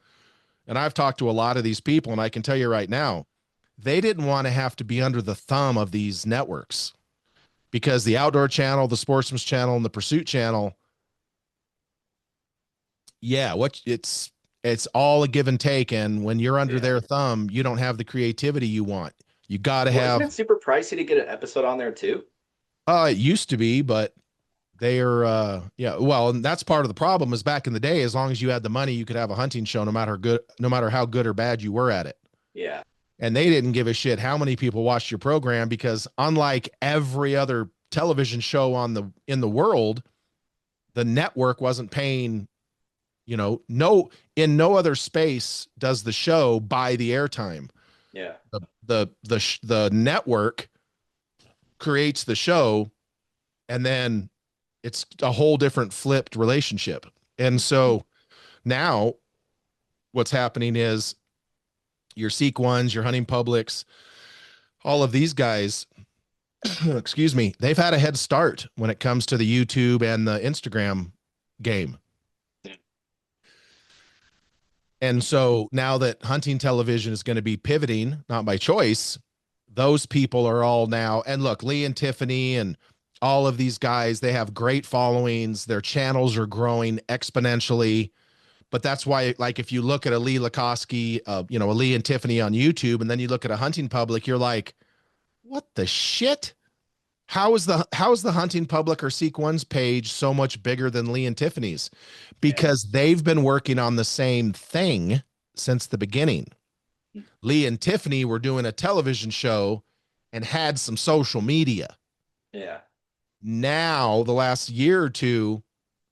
And I've talked to a lot of these people, and I can tell you right now, they didn't want to have to be under the thumb of these networks because the Outdoor Channel, the Sportsman's Channel, and the Pursuit Channel, yeah, it's all a give and take. And when you're under their thumb, you don't have the creativity you want. You got to have. Isn't it super pricey to get an episode on there too? It used to be, but they are, yeah. Well, and that's part of the problem. Is back in the day, as long as you had the money, you could have a hunting show, no matter how good or bad you were at it. Yeah. And they didn't give a shit how many people watched your program because unlike every other television show in the world, the network wasn't paying, in no other space does the show buy the airtime. Yeah. The network creates the show and then it's a whole different flipped relationship. And so now what's happening is your Seek Ones, your Hunting Publics, all of these guys, excuse me, they've had a head start when it comes to the YouTube and the Instagram game. And so now that hunting television is going to be pivoting, not by choice, those people are all now, and look, Lee and Tiffany and all of these guys, they have great followings. Their channels are growing exponentially. But that's why, like, if you look at a Lee Lukoski, a Lee and Tiffany on YouTube, and then you look at a Hunting Public, you're like, what the shit? How is the Hunting Public or Seek One's page so much bigger than Lee and Tiffany's? Because they've been working on the same thing since the beginning. Lee and Tiffany were doing a television show and had some social media. Yeah. Now, the last year or two,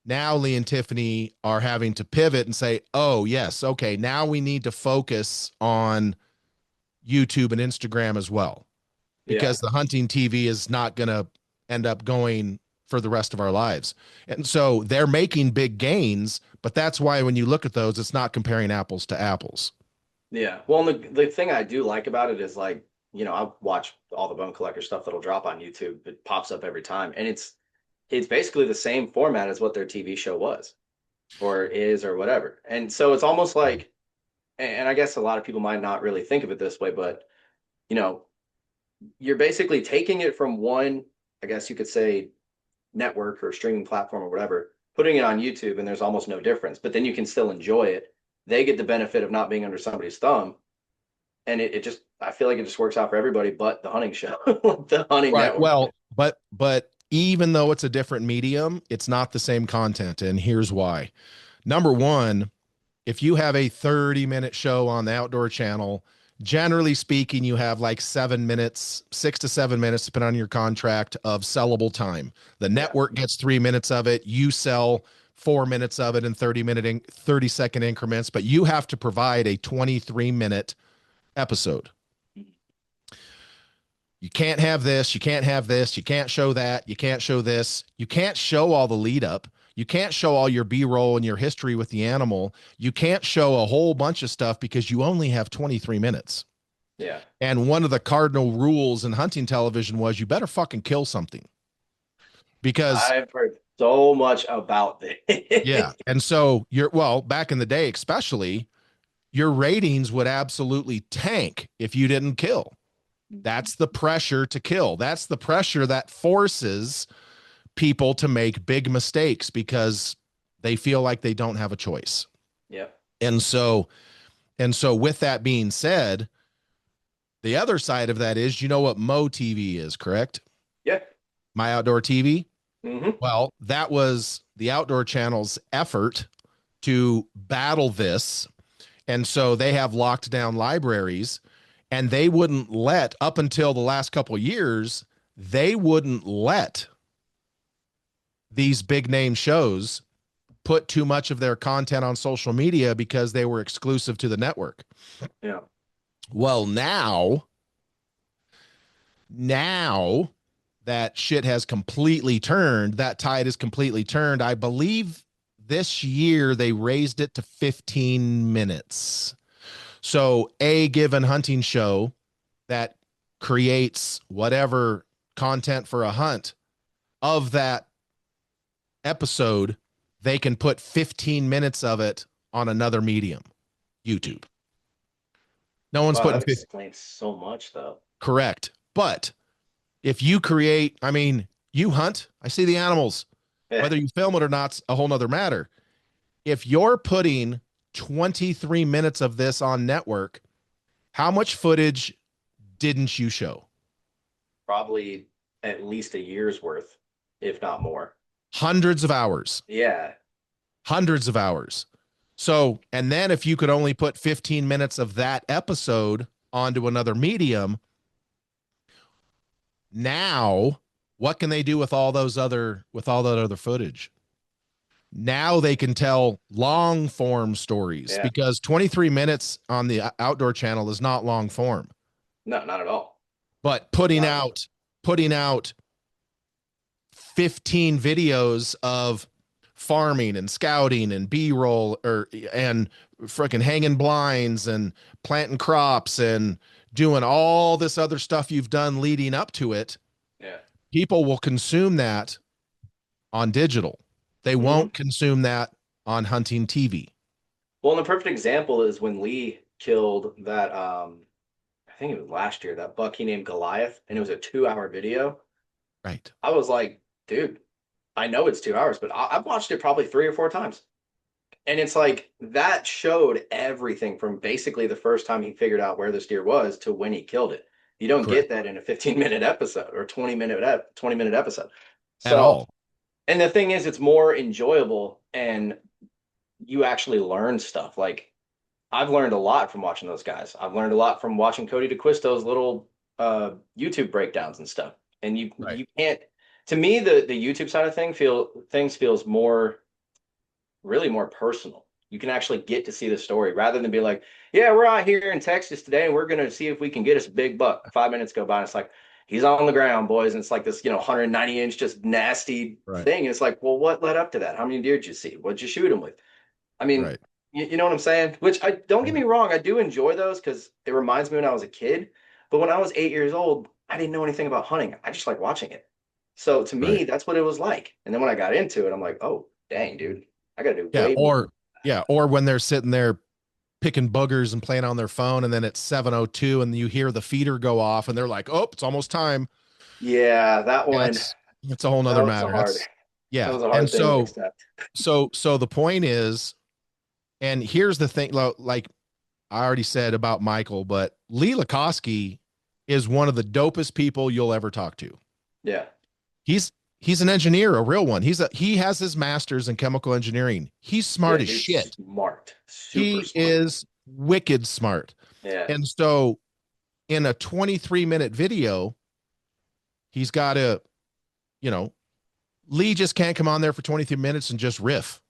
now Lee and Tiffany are having to pivot and say, oh, yes, okay, now we need to focus on YouTube and Instagram as well. Because the hunting TV is not going to end up going for the rest of our lives. And so they're making big gains, but that's why when you look at those, it's not comparing apples to apples. Yeah. Well, the thing I do like about it is like, I watch all the Bone Collector stuff that'll drop on YouTube. It pops up every time. And it's basically the same format as what their TV show was or is or whatever. And so it's almost like, and I guess a lot of people might not really think of it this way, but, you're basically taking it from one, I guess you could say, network or streaming platform or whatever, putting it on YouTube, and there's almost no difference. But then you can still enjoy it. They get the benefit of not being under somebody's thumb, and it just, I feel like it just works out for everybody, but the hunting show, the hunting right. network. Well, but even though it's a different medium, it's not the same content. And here's why. Number one, if you have a 30-minute show on the Outdoor Channel, generally speaking, you have like 7 minutes, 6 to 7 minutes, depending on your contract, of sellable time. The Yeah. network gets 3 minutes of it. You sell 4 minutes of it in 30-second increments, but you have to provide a 23-minute episode. You can't have this. You can't have this. You can't show that. You can't show this. You can't show all the lead up. You can't show all your B-roll and your history with the animal. You can't show a whole bunch of stuff because you only have 23 minutes. Yeah. And one of the cardinal rules in hunting television was you better fucking kill something. Because I've heard so much about this. yeah. And so back in the day, especially, your ratings would absolutely tank if you didn't kill. That's the pressure to kill. That's the pressure that forces people to make big mistakes because they feel like they don't have a choice. Yeah. And so with that being said, the other side of that is, you know what Mo TV is, correct? Yeah. My Outdoor TV. Mm-hmm. Well, that was the Outdoor Channel's effort to battle this. And so they have locked down libraries, and they wouldn't let, up until the last couple of years, they wouldn't let these big name shows put too much of their content on social media because they were exclusive to the network. Yeah. Well, now that shit has completely turned, that tide is completely turned. I believe this year they raised it to 15 minutes. So a given hunting show that creates whatever content for a hunt, of that episode, they can put 15 minutes of it on another medium, YouTube. No one's Wow, putting that 50. explains so much, though. Correct. But if you create, I mean, you hunt, I see the animals. Yeah. Whether you film it or not's a whole nother matter. If you're putting 23 minutes of this on network, how much footage didn't you show? Probably at least a year's worth, if not more. Hundreds of hours. Yeah. Hundreds of hours. So, and then if you could only put 15 minutes of that episode onto another medium, now what can they do with all that other footage? Now they can tell long form stories, because 23 minutes on the Outdoor Channel is not long form. No, not at all. But putting out 15 videos of farming and scouting and B-roll and freaking hanging blinds and planting crops and doing all this other stuff you've done leading up to it. Yeah. People will consume that on digital. They won't consume that on hunting TV. Well, and the perfect example is when Lee killed that, I think it was last year, that buck he named Goliath, and it was a 2-hour video. Right. I was like, dude, I know it's 2 hours, but I've watched it probably 3 or 4 times. And it's like, that showed everything from basically the first time he figured out where this deer was to when he killed it. You don't get that in a 15-minute episode or 20-minute episode. At all. And the thing is, it's more enjoyable and you actually learn stuff. Like, I've learned a lot from watching those guys. I've learned a lot from watching Cody DeQuisto's little YouTube breakdowns and stuff. And you can't, to me, the YouTube side of things feels really more personal. You can actually get to see the story rather than be like, yeah, we're out here in Texas today and we're going to see if we can get us a big buck. 5 minutes go by and it's like, he's on the ground, boys. And it's like this, 190-inch, just nasty thing. And it's like, well, what led up to that? How many deer did you see? What'd you shoot him with? I mean, you know what I'm saying? Which don't get me wrong. I do enjoy those because it reminds me when I was a kid. But when I was 8 years old, I didn't know anything about hunting. I just like watching it. So to me, that's what it was like. And then when I got into it, I'm like, oh, dang, dude, I got to do way more. Or when they're sitting there picking boogers and playing on their phone, and then it's 7:02 and you hear the feeder go off and they're like, oh, it's almost time. Yeah, that one. It's a whole nother matter. That was a hard thing to accept. So the point is, and here's the thing, like I already said about Michael, but Lee Lakosky is one of the dopest people you'll ever talk to. Yeah. He's an engineer, a real one. He has his master's in chemical engineering. He's smart Yeah, as dude's shit. smart, super He smart. is wicked smart. Yeah, And so in a 23-minute video, he's got to, you know, Lee just can't come on there for 23 minutes and just riff.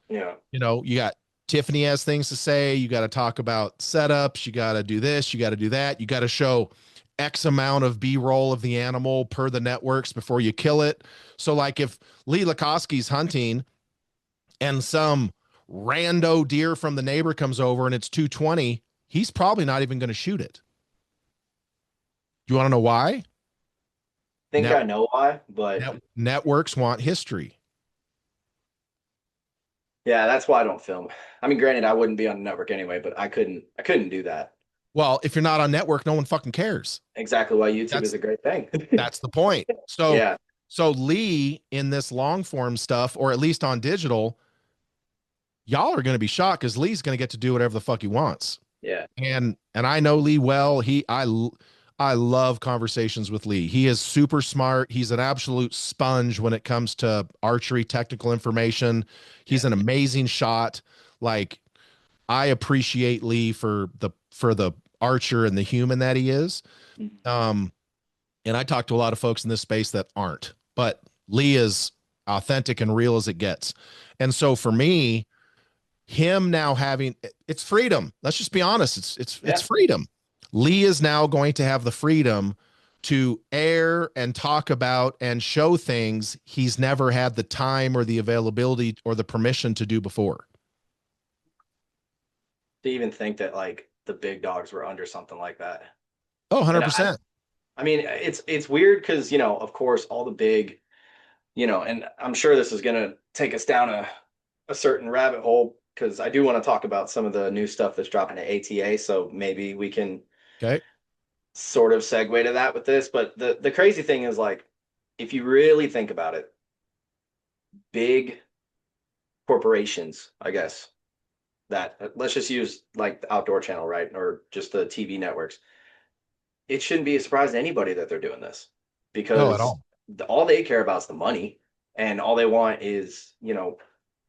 yeah. You got Tiffany has things to say. You got to talk about setups. You got to do this. You got to do that. You got to show X amount of B-roll of the animal per the networks before you kill it. So, like, if Lee Lakosky's hunting and some rando deer from the neighbor comes over and it's 220, he's probably not even going to shoot it. Do you want to know why? Think I know why, but Networks want history. yeah, that's why I don't film. I mean, granted, I wouldn't be on the network anyway, but I couldn't do that. Well, if you're not on network, no one fucking cares. Exactly why YouTube is That's a great thing. that's the point. So Yeah, so Lee in this long form stuff, or at least on digital, y'all are going to be shocked because Lee's going to get to do whatever the fuck he wants. yeah, And I know Lee well. I love conversations with Lee. He is super smart. He's an absolute sponge when it comes to archery technical information. He's yeah. an amazing shot. Like, I appreciate Lee for the archer and the human that he is. Mhm. And I talk to a lot of folks in this space that aren't, but Lee is authentic and real as it gets. And so for me, him now having it's freedom. Let's just be honest. It's Yeah. freedom. Lee is now going to have the freedom to air and talk about and show things he's never had the time or the availability or the permission to do before. To even think that like the big dogs were under something like that. Oh, And 100%. I mean, it's weird because of course, all the big, and I'm sure this is gonna take us down a certain rabbit hole because I do want to talk about some of the new stuff that's dropping at ATA. So maybe we can Okay. sort of segue to that with this. But the crazy thing is like, if you really think about it, big corporations, I guess, that let's just use like the Outdoor Channel, right? Or just the TV networks. It shouldn't be a surprise to anybody that they're doing this No, at because all. all they care about is the money and all they want is,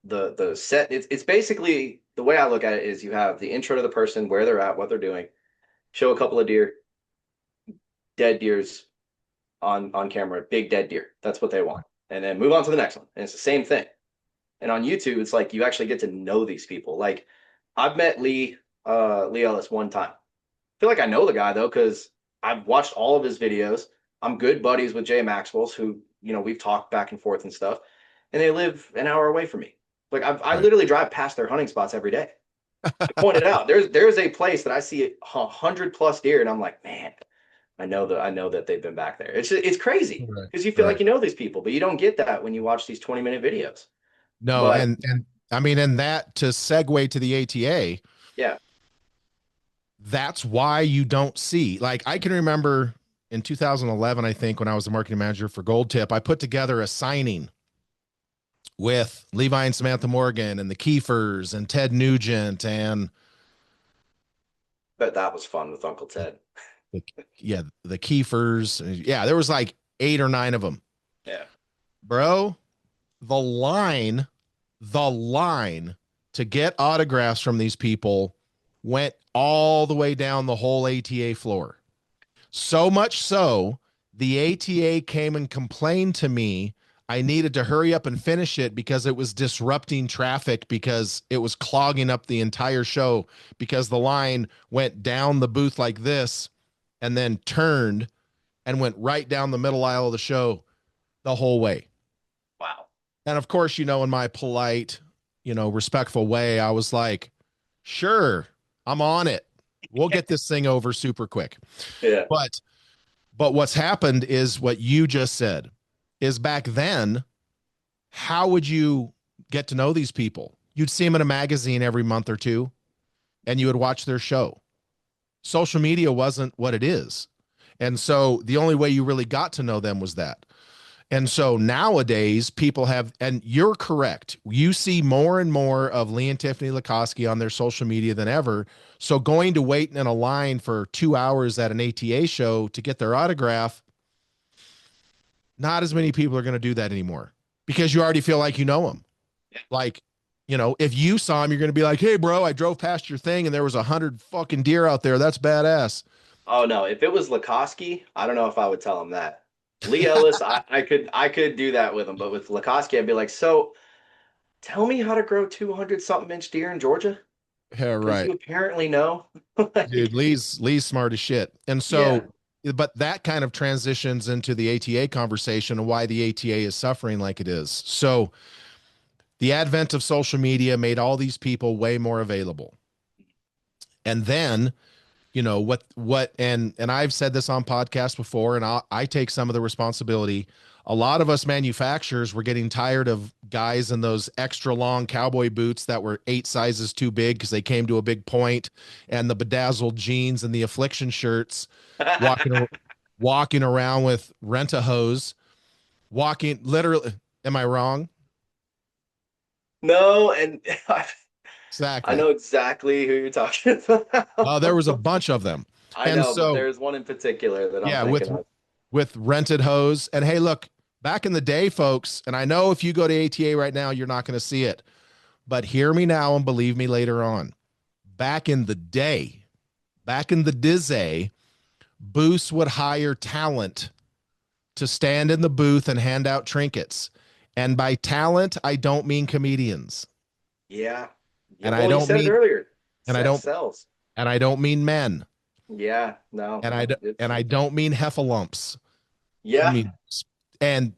the set. It's basically the way I look at it is you have the intro to the person, where they're at, what they're doing, show a couple of deer, dead deers on camera, big dead deer. That's what they want. And then move on to the next one. And it's the same thing. And on YouTube, it's like you actually get to know these people. Like I've met Lee Ellis one time. I feel like I know the guy though, because I've watched all of his videos. I'm good buddies with Jay Maxwell's, who, we've talked back and forth and stuff. And they live an hour away from me. Like I Right. literally drive past their hunting spots every day. I pointed out there's a place that I see 100+ deer, and I'm like, man, I know that they've been back there. It's crazy Right. because you feel like Right. you know these people, but you don't get that when you watch these 20-minute videos. No, But and I mean, and that to segue to the ATA, yeah, that's why you don't see, like, I can remember in 2011, I think, when I was the marketing manager for Gold Tip, I put together a signing with Levi and Samantha Morgan and the Kiefers and Ted Nugent and but that was fun with Uncle Ted. the, yeah, the Kiefers. Yeah, there was like 8 or 9 of them. Yeah, Bro, the line, the line to get autographs from these people went all the way down the whole ATA floor. So much so, the ATA came and complained to me. I needed to hurry up and finish it because it was disrupting traffic because it was clogging up the entire show because the line went down the booth like this and then turned and went right down the middle aisle of the show the whole way. wow. And of course, in my polite, respectful way, I was like, sure, I'm on it. We'll get this thing over super quick. Yeah, But what's happened is what you just said is back then, how would you get to know these people? You'd see them in a magazine every month or two and you would watch their show. Social media wasn't what it is. And so the only way you really got to know them was that. And so nowadays people have, and you're correct. You see more and more of Lee and Tiffany Lakosky on their social media than ever. So going to wait in a line for 2 hours at an ATA show to get their autograph, not as many people are going to do that anymore because you already feel like you know them. Like, if you saw him, you're going to be like, hey, bro, I drove past your thing and there was 100 fucking deer out there. That's badass. Oh no, if it was Lakoski, I don't know if I would tell him that. Lee Ellis, I could do that with him, but with Lakoski, I'd be like, so tell me how to grow 200 something inch deer in Georgia Yeah, because right. you apparently know. Dude, Like, Lee's smart as shit. And yeah, so, but that kind of transitions into the ATA conversation and why the ATA is suffering like it is. So, the advent of social media made all these people way more available. And then, and I've said this on podcasts before, and I take some of the responsibility. A lot of us manufacturers were getting tired of guys in those extra long cowboy boots that were 8 sizes too big because they came to a big point, and the bedazzled jeans and the affliction shirts, walking walking around with rent-a-hose, walking literally. Am I wrong? no, and I Exactly. know exactly who you're talking There was a about. bunch of them. I And know, but so, there's one in particular that I'm yeah, thinking of. with rented hose. And hey, look, back in the day, folks, and I know if you go to ATA right now, you're not going to see it, but hear me now and believe me later on. Back in the day, back in the dizzy, booths would hire talent to stand in the booth and hand out trinkets. And by talent, I don't mean comedians. Yeah. And Yep. I Well, you don't said it mean earlier. and I Sex don't sells. and I don't mean men. Yeah. No. And It's I don't mean heffalumps. I yeah. mean, and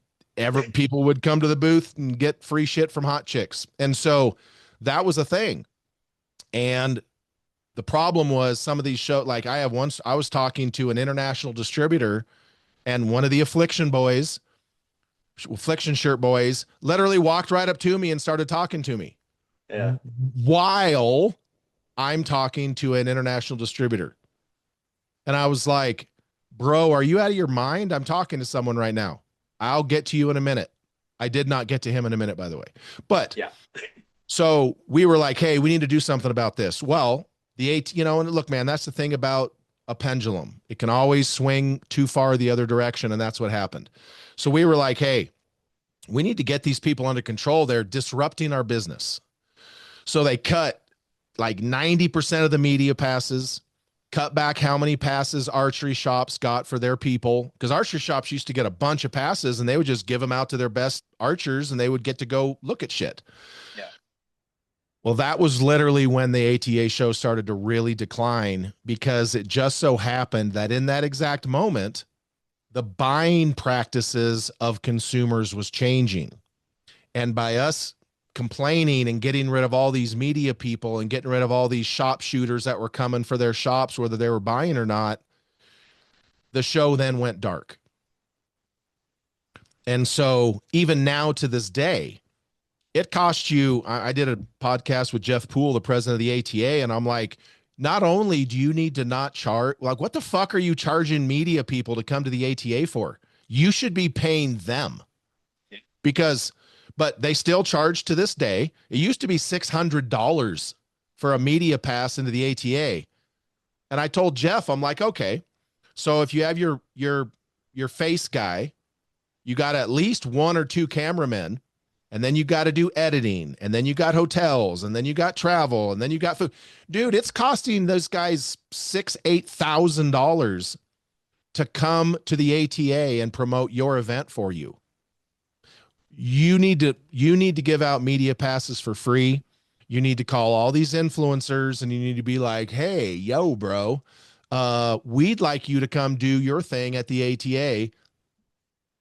people would come to the booth and get free shit from hot chicks. And so that was a thing. And the problem was some of these shows, like I was talking to an international distributor, and one of the affliction shirt boys literally walked right up to me and started talking to me Yeah. while I'm talking to an international distributor. And I was like, bro, are you out of your mind? I'm talking to someone right now. I'll get to you in a minute. I did not get to him in a minute, by the way. But Yeah. so we were like, hey, we need to do something about this. Well, and look, man, that's the thing about a pendulum. It can always swing too far the other direction. And that's what happened. So we were like, hey, we need to get these people under control. They're disrupting our business. So they cut like 90% of the media passes, cut back how many passes archery shops got for their people. Because archery shops used to get a bunch of passes and they would just give them out to their best archers and they would get to go look at shit. Yeah. Well, that was literally when the ATA show started to really decline because it just so happened that in that exact moment, the buying practices of consumers was changing. And by us complaining and getting rid of all these media people and getting rid of all these shop shooters that were coming for their shops, whether they were buying or not, the show then went dark. And so even now to this day, it cost you. I did a podcast with Jeff Poole, the president of the ATA, and I'm like, not only do you need to not charge, like, what the fuck are you charging media people to come to the ATA for? You should be paying them because, but they still charge to this day. It used to be $600 for a media pass into the ATA. And I told Jeff, I'm like, okay, so if you have your face guy, you got at least 1 or 2 cameramen, and then you got to do editing, and then you got hotels, and then you got travel, and then you got food. Dude, it's costing those guys $6,000-$8,000 to come to the ATA and promote your event for you. You need to give out media passes for free. You need to call all these influencers and you need to be like, hey, yo, bro, we'd like you to come do your thing at the ATA.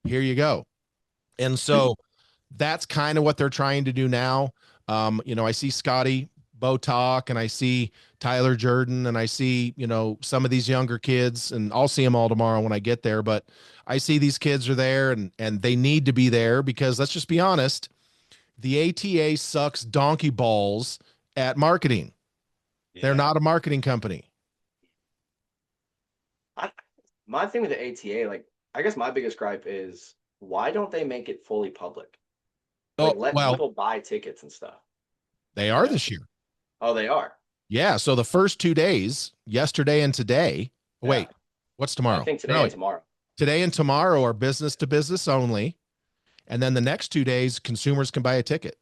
Here you go. And so that's kind of what they're trying to do now. I see Scotty Botalk and I see Tyler Jordan and I see, some of these younger kids, and I'll see them all tomorrow when I get there. But I see these kids are there and they need to be there because let's just be honest, the ATA sucks donkey balls at marketing. They're Yeah. not a marketing company. My thing with the ATA, like, I guess my biggest gripe is why don't they make it fully public? Like, Oh, let well, people buy tickets and stuff. they You are know? this year. Oh, they are. Yeah. So the first 2 days, yesterday and today. Yeah. Wait, what's I tomorrow? think today No, and tomorrow. Today and tomorrow are business to business only. And then the next 2 days, consumers can buy a ticket.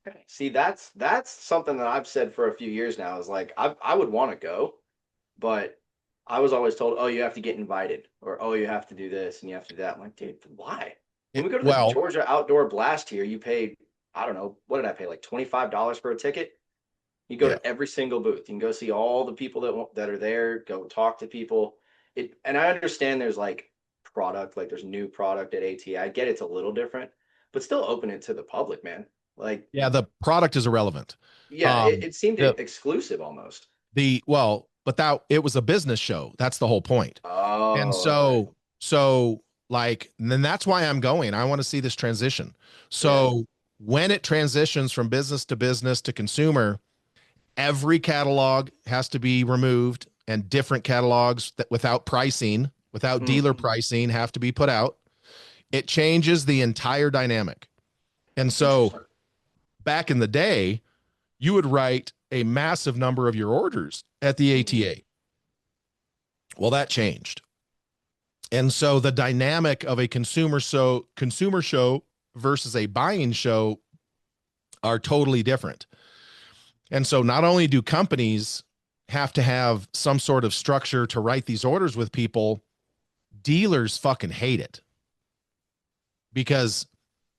Okay. See, that's something that I've said for a few years now. Is like I would want to go, but I was always told, oh, you have to get invited, or oh, you have to do this and you have to do that. I'm like, dude, why? When we go to the Well, Georgia Outdoor Blast here, you pay, I don't know, what did I pay? Like $25 for a ticket. You go yeah. to every single booth. You can go see all the people that are there. Go talk to people. And I understand there's like product, like there's new product at ATA. I get it's a little different, but still open it to the public, man. Like, Yeah, the product is irrelevant. yeah, Um, it seemed the exclusive almost. but that it was a business show. That's the whole point. And Oh, okay. so like, and then that's why I'm going. I want to see this transition. Yeah. So when it transitions from business to consumer, every catalog has to be removed, and different catalogs that without pricing, without dealer Mm, pricing, have to be put out. It changes the entire dynamic. And so interesting. back in the day, you would write a massive number of your orders at the Mhm. ATA. Well, that changed. And so the dynamic of a consumer show versus a buying show are totally different. And so not only do companies have to have some sort of structure to write these orders with people, dealers fucking hate it because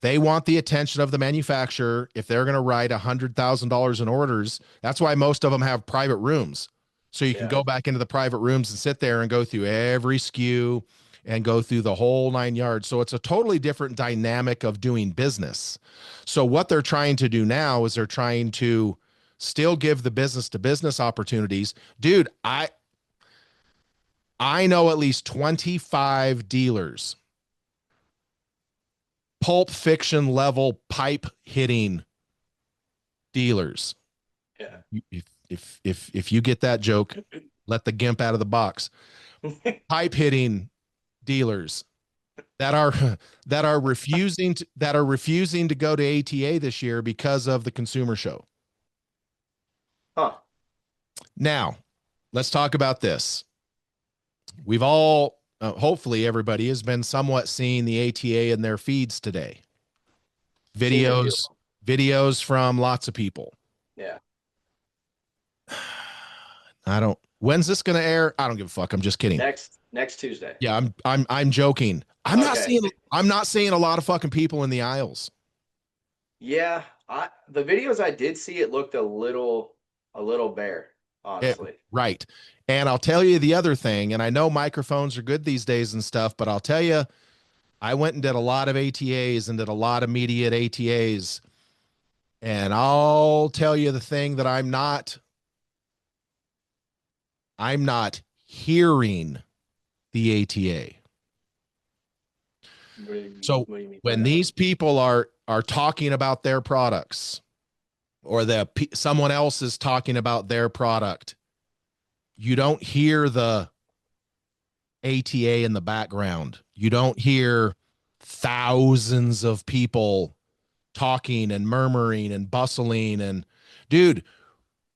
they want the attention of the manufacturer. If they're going to write $100,000 in orders, that's why most of them have private rooms. So you can Yeah. go back into the private rooms and sit there and go through every SKU and go through the whole 9 yards. So it's a totally different dynamic of doing business. So what they're trying to do now is they're trying to still give the business to business opportunities. Dude, I know at least 25 dealers, pulp fiction level pipe hitting dealers. Yeah. If you get that joke, let the gimp out of the box. Pipe hitting dealers that are refusing to go to ATA this year because of the consumer show. Huh. Now, let's talk about this. We've all hopefully everybody has been somewhat seeing the ATA in their feeds today. Seen a few. Videos from lots of people. Yeah. I don't. When's this going to air? I don't give a fuck. I'm just kidding. Next Tuesday. Yeah, I'm joking. Okay. I'm not seeing a lot of fucking people in the aisles. Yeah. The videos I did see, it looked a little bare, It, honestly. right. And I'll tell you the other thing, and I know microphones are good these days and stuff, but I'll tell you, I went and did a lot of ATAs and did a lot of media at ATAs. And I'll tell you the thing that I'm not hearing the ATA. So What do you mean by when that? these people are talking about their products, or someone else is talking about their product, you don't hear the ATA in the background. You don't hear thousands of people talking and murmuring and bustling. And dude,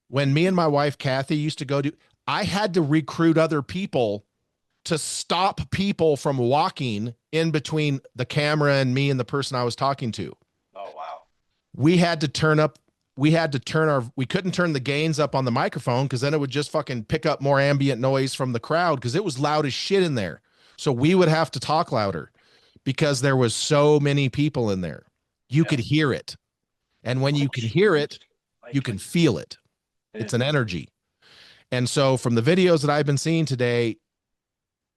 when me and my wife Kathy used to go I had to recruit other people to stop people from walking in between the camera and me and the person I was talking to. Oh wow. We had to turn up we couldn't turn the gains up on the microphone because then it would just fucking pick up more ambient noise from the crowd because it was loud as shit in there. So we would have to talk louder because there was so many people in there. You Yeah. could hear it. And when Oh, you can hear it, you like, can feel it. yeah. It's an energy. And so from the videos that I've been seeing today,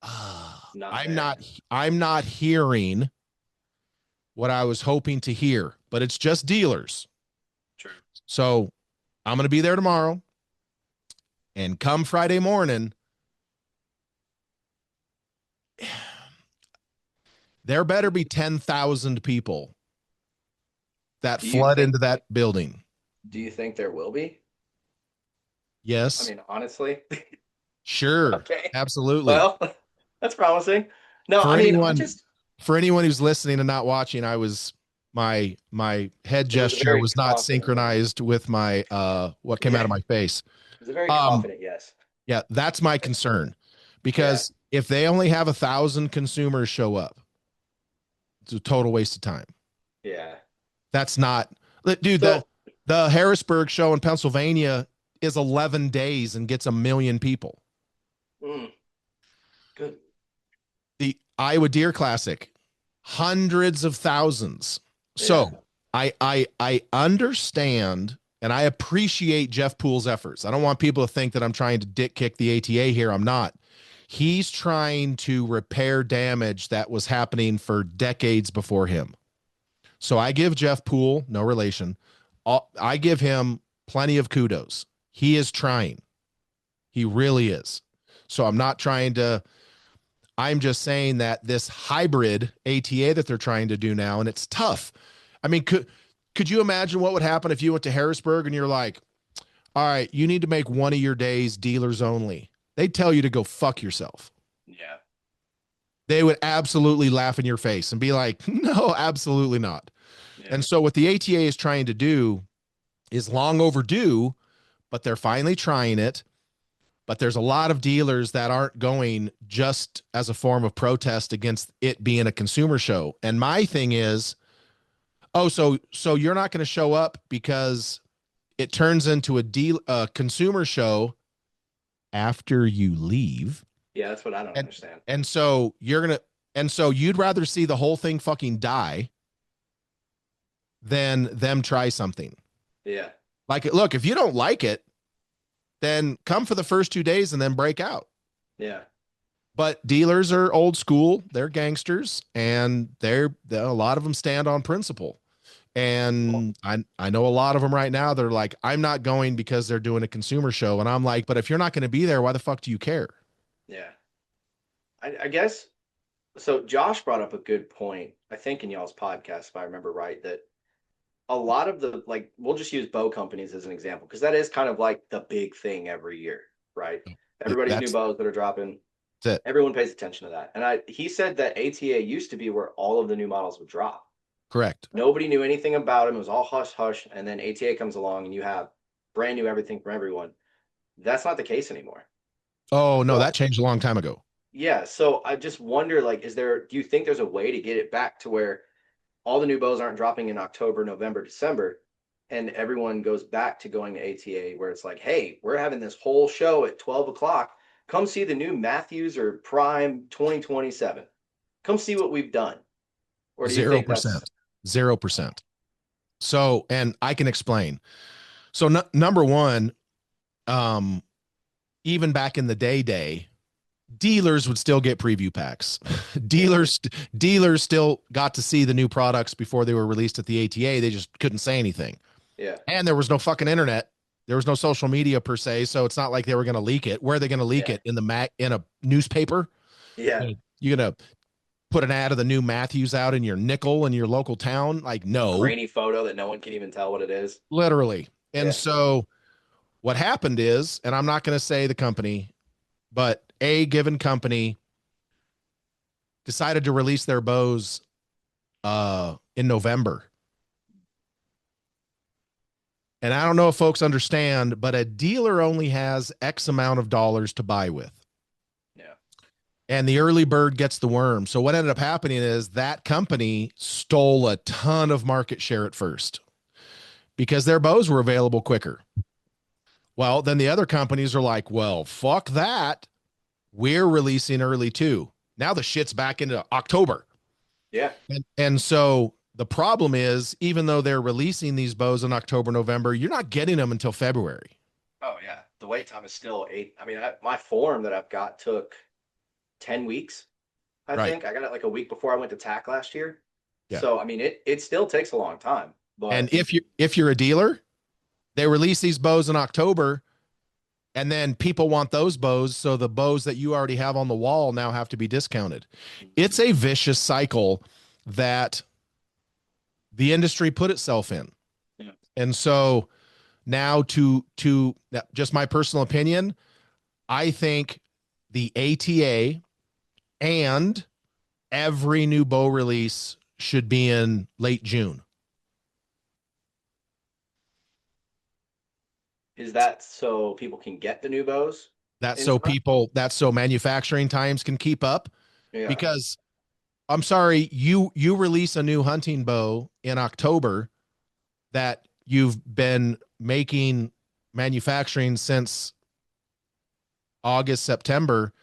Not I'm there. not hearing what I was hoping to hear, but it's just dealers. True. So I'm going to be there tomorrow, and come Friday morning, there better be 10,000 people that Do you flood think into that building. do you think there will be? I Yes, mean, honestly. sure. Okay. Absolutely. Well, that's promising. No, For I mean, I anyone just for anyone who's listening and not watching, I was my head it was a gesture very was not confident. synchronized with my what came Yeah. out of It my face. was a very Um confident yes. yeah, that's my concern Yeah. because if they only have 1,000 consumers show up, it's a total waste of time. Yeah. That's not, dude. So The Harrisburg show in Pennsylvania is 11 days and gets 1 million people. mm, good. The Iowa Deer Classic, hundreds of thousands. Yeah. So I understand and I appreciate Jeff Poole's efforts. I don't want people to think that I'm trying to dick kick the ATA here. I'm not. He's trying to repair damage that was happening for decades before him. So I give Jeff Poole, no relation, I give him plenty of kudos. He is trying. He really is. So I'm not trying to, I'm just saying that this hybrid ATA that they're trying to do now, and it's tough. I mean, could you imagine what would happen if you went to Harrisburg and you're like, all right, you need to make one of your days dealers only? They'd tell you to go fuck yourself. Yeah. They would absolutely laugh in your face and be like, no, absolutely not. Yeah. And so what the ATA is trying to do is long overdue, but they're finally trying it. But there's a lot of dealers that aren't going just as a form of protest against it being a consumer show. And my thing is, oh, so you're not going to show up because it turns into a consumer show after you leave. Yeah, that's what I don't understand. And so you'd rather see the whole thing fucking die than them try something. Yeah. Like, look, if you don't like it, then come for the first 2 days and then break out. Yeah. But dealers are old school. They're gangsters, and a lot of them stand on principle. And I know a lot of them right now. They're like, I'm not going because they're doing a consumer show. And I'm like, but if you're not going to be there, why the fuck do you care? Yeah. I guess so. Josh brought up a good point, I think, in y'all's podcast, if I remember right, that a lot of the, like, we'll just use bow companies as an example, because that is kind of like the big thing every year, right? Everybody's new bows that are dropping. That's it. Everyone pays attention to that. And he said that ATA used to be where all of the new models would drop. Correct. Nobody knew anything about them. It was all hush hush. And then ATA comes along and you have brand new everything from everyone. That's not the case anymore. Oh, no, So, that changed a long time ago. yeah. So I just wonder, like, do you think there's a way to get it back to where all the new bows aren't dropping in October, November, December, and everyone goes back to going to ATA where it's like, hey, we're having this whole show at 12 o'clock. Come see the new Matthews or Prime 2027. Come see what we've done. Or do you think that's 0%. 0%. So, and I can explain. So number one, even back in the day, dealers would still get preview packs. dealers still got to see the new products before they were released at the ATA. They just couldn't say anything. Yeah. And there was no fucking internet. There was no social media per se, so it's not like they were going to leak it. Where are they going to leak it? In a newspaper? Yeah. You're going to put an ad of the new Matthews out in your nickel in your local town? Like, no. Grainy photo that no one can even tell what it is. Literally. And so what happened is, and I'm not going to say the company, but a given company decided to release their bows in November. And I don't know if folks understand, but a dealer only has X amount of dollars to buy with. Yeah. And the early bird gets the worm. So what ended up happening is that company stole a ton of market share at first because their bows were available quicker. Well, then the other companies are like, well, fuck that. We're releasing early too. Now the shit's back into October. Yeah. And so the problem is, even though they're releasing these bows in October, November, you're not getting them until February. Oh, yeah. The wait time is still 8. I mean, my form that I've got took 10 weeks. I think I got it like a week before I went to TAC last year. Yeah. So, I mean, it still takes a long time. But and if you're a dealer, they release these bows in October, and then people want those bows. So the bows that you already have on the wall now have to be discounted. It's a vicious cycle that the industry put itself in. Yeah. And so now to just my personal opinion, I think the ATA and every new bow release should be in late June. Is that so people can get the new bows? In time. That's so manufacturing times can keep up. Yeah. Because I'm sorry, you release a new hunting bow in October that you've been making manufacturing since August, September.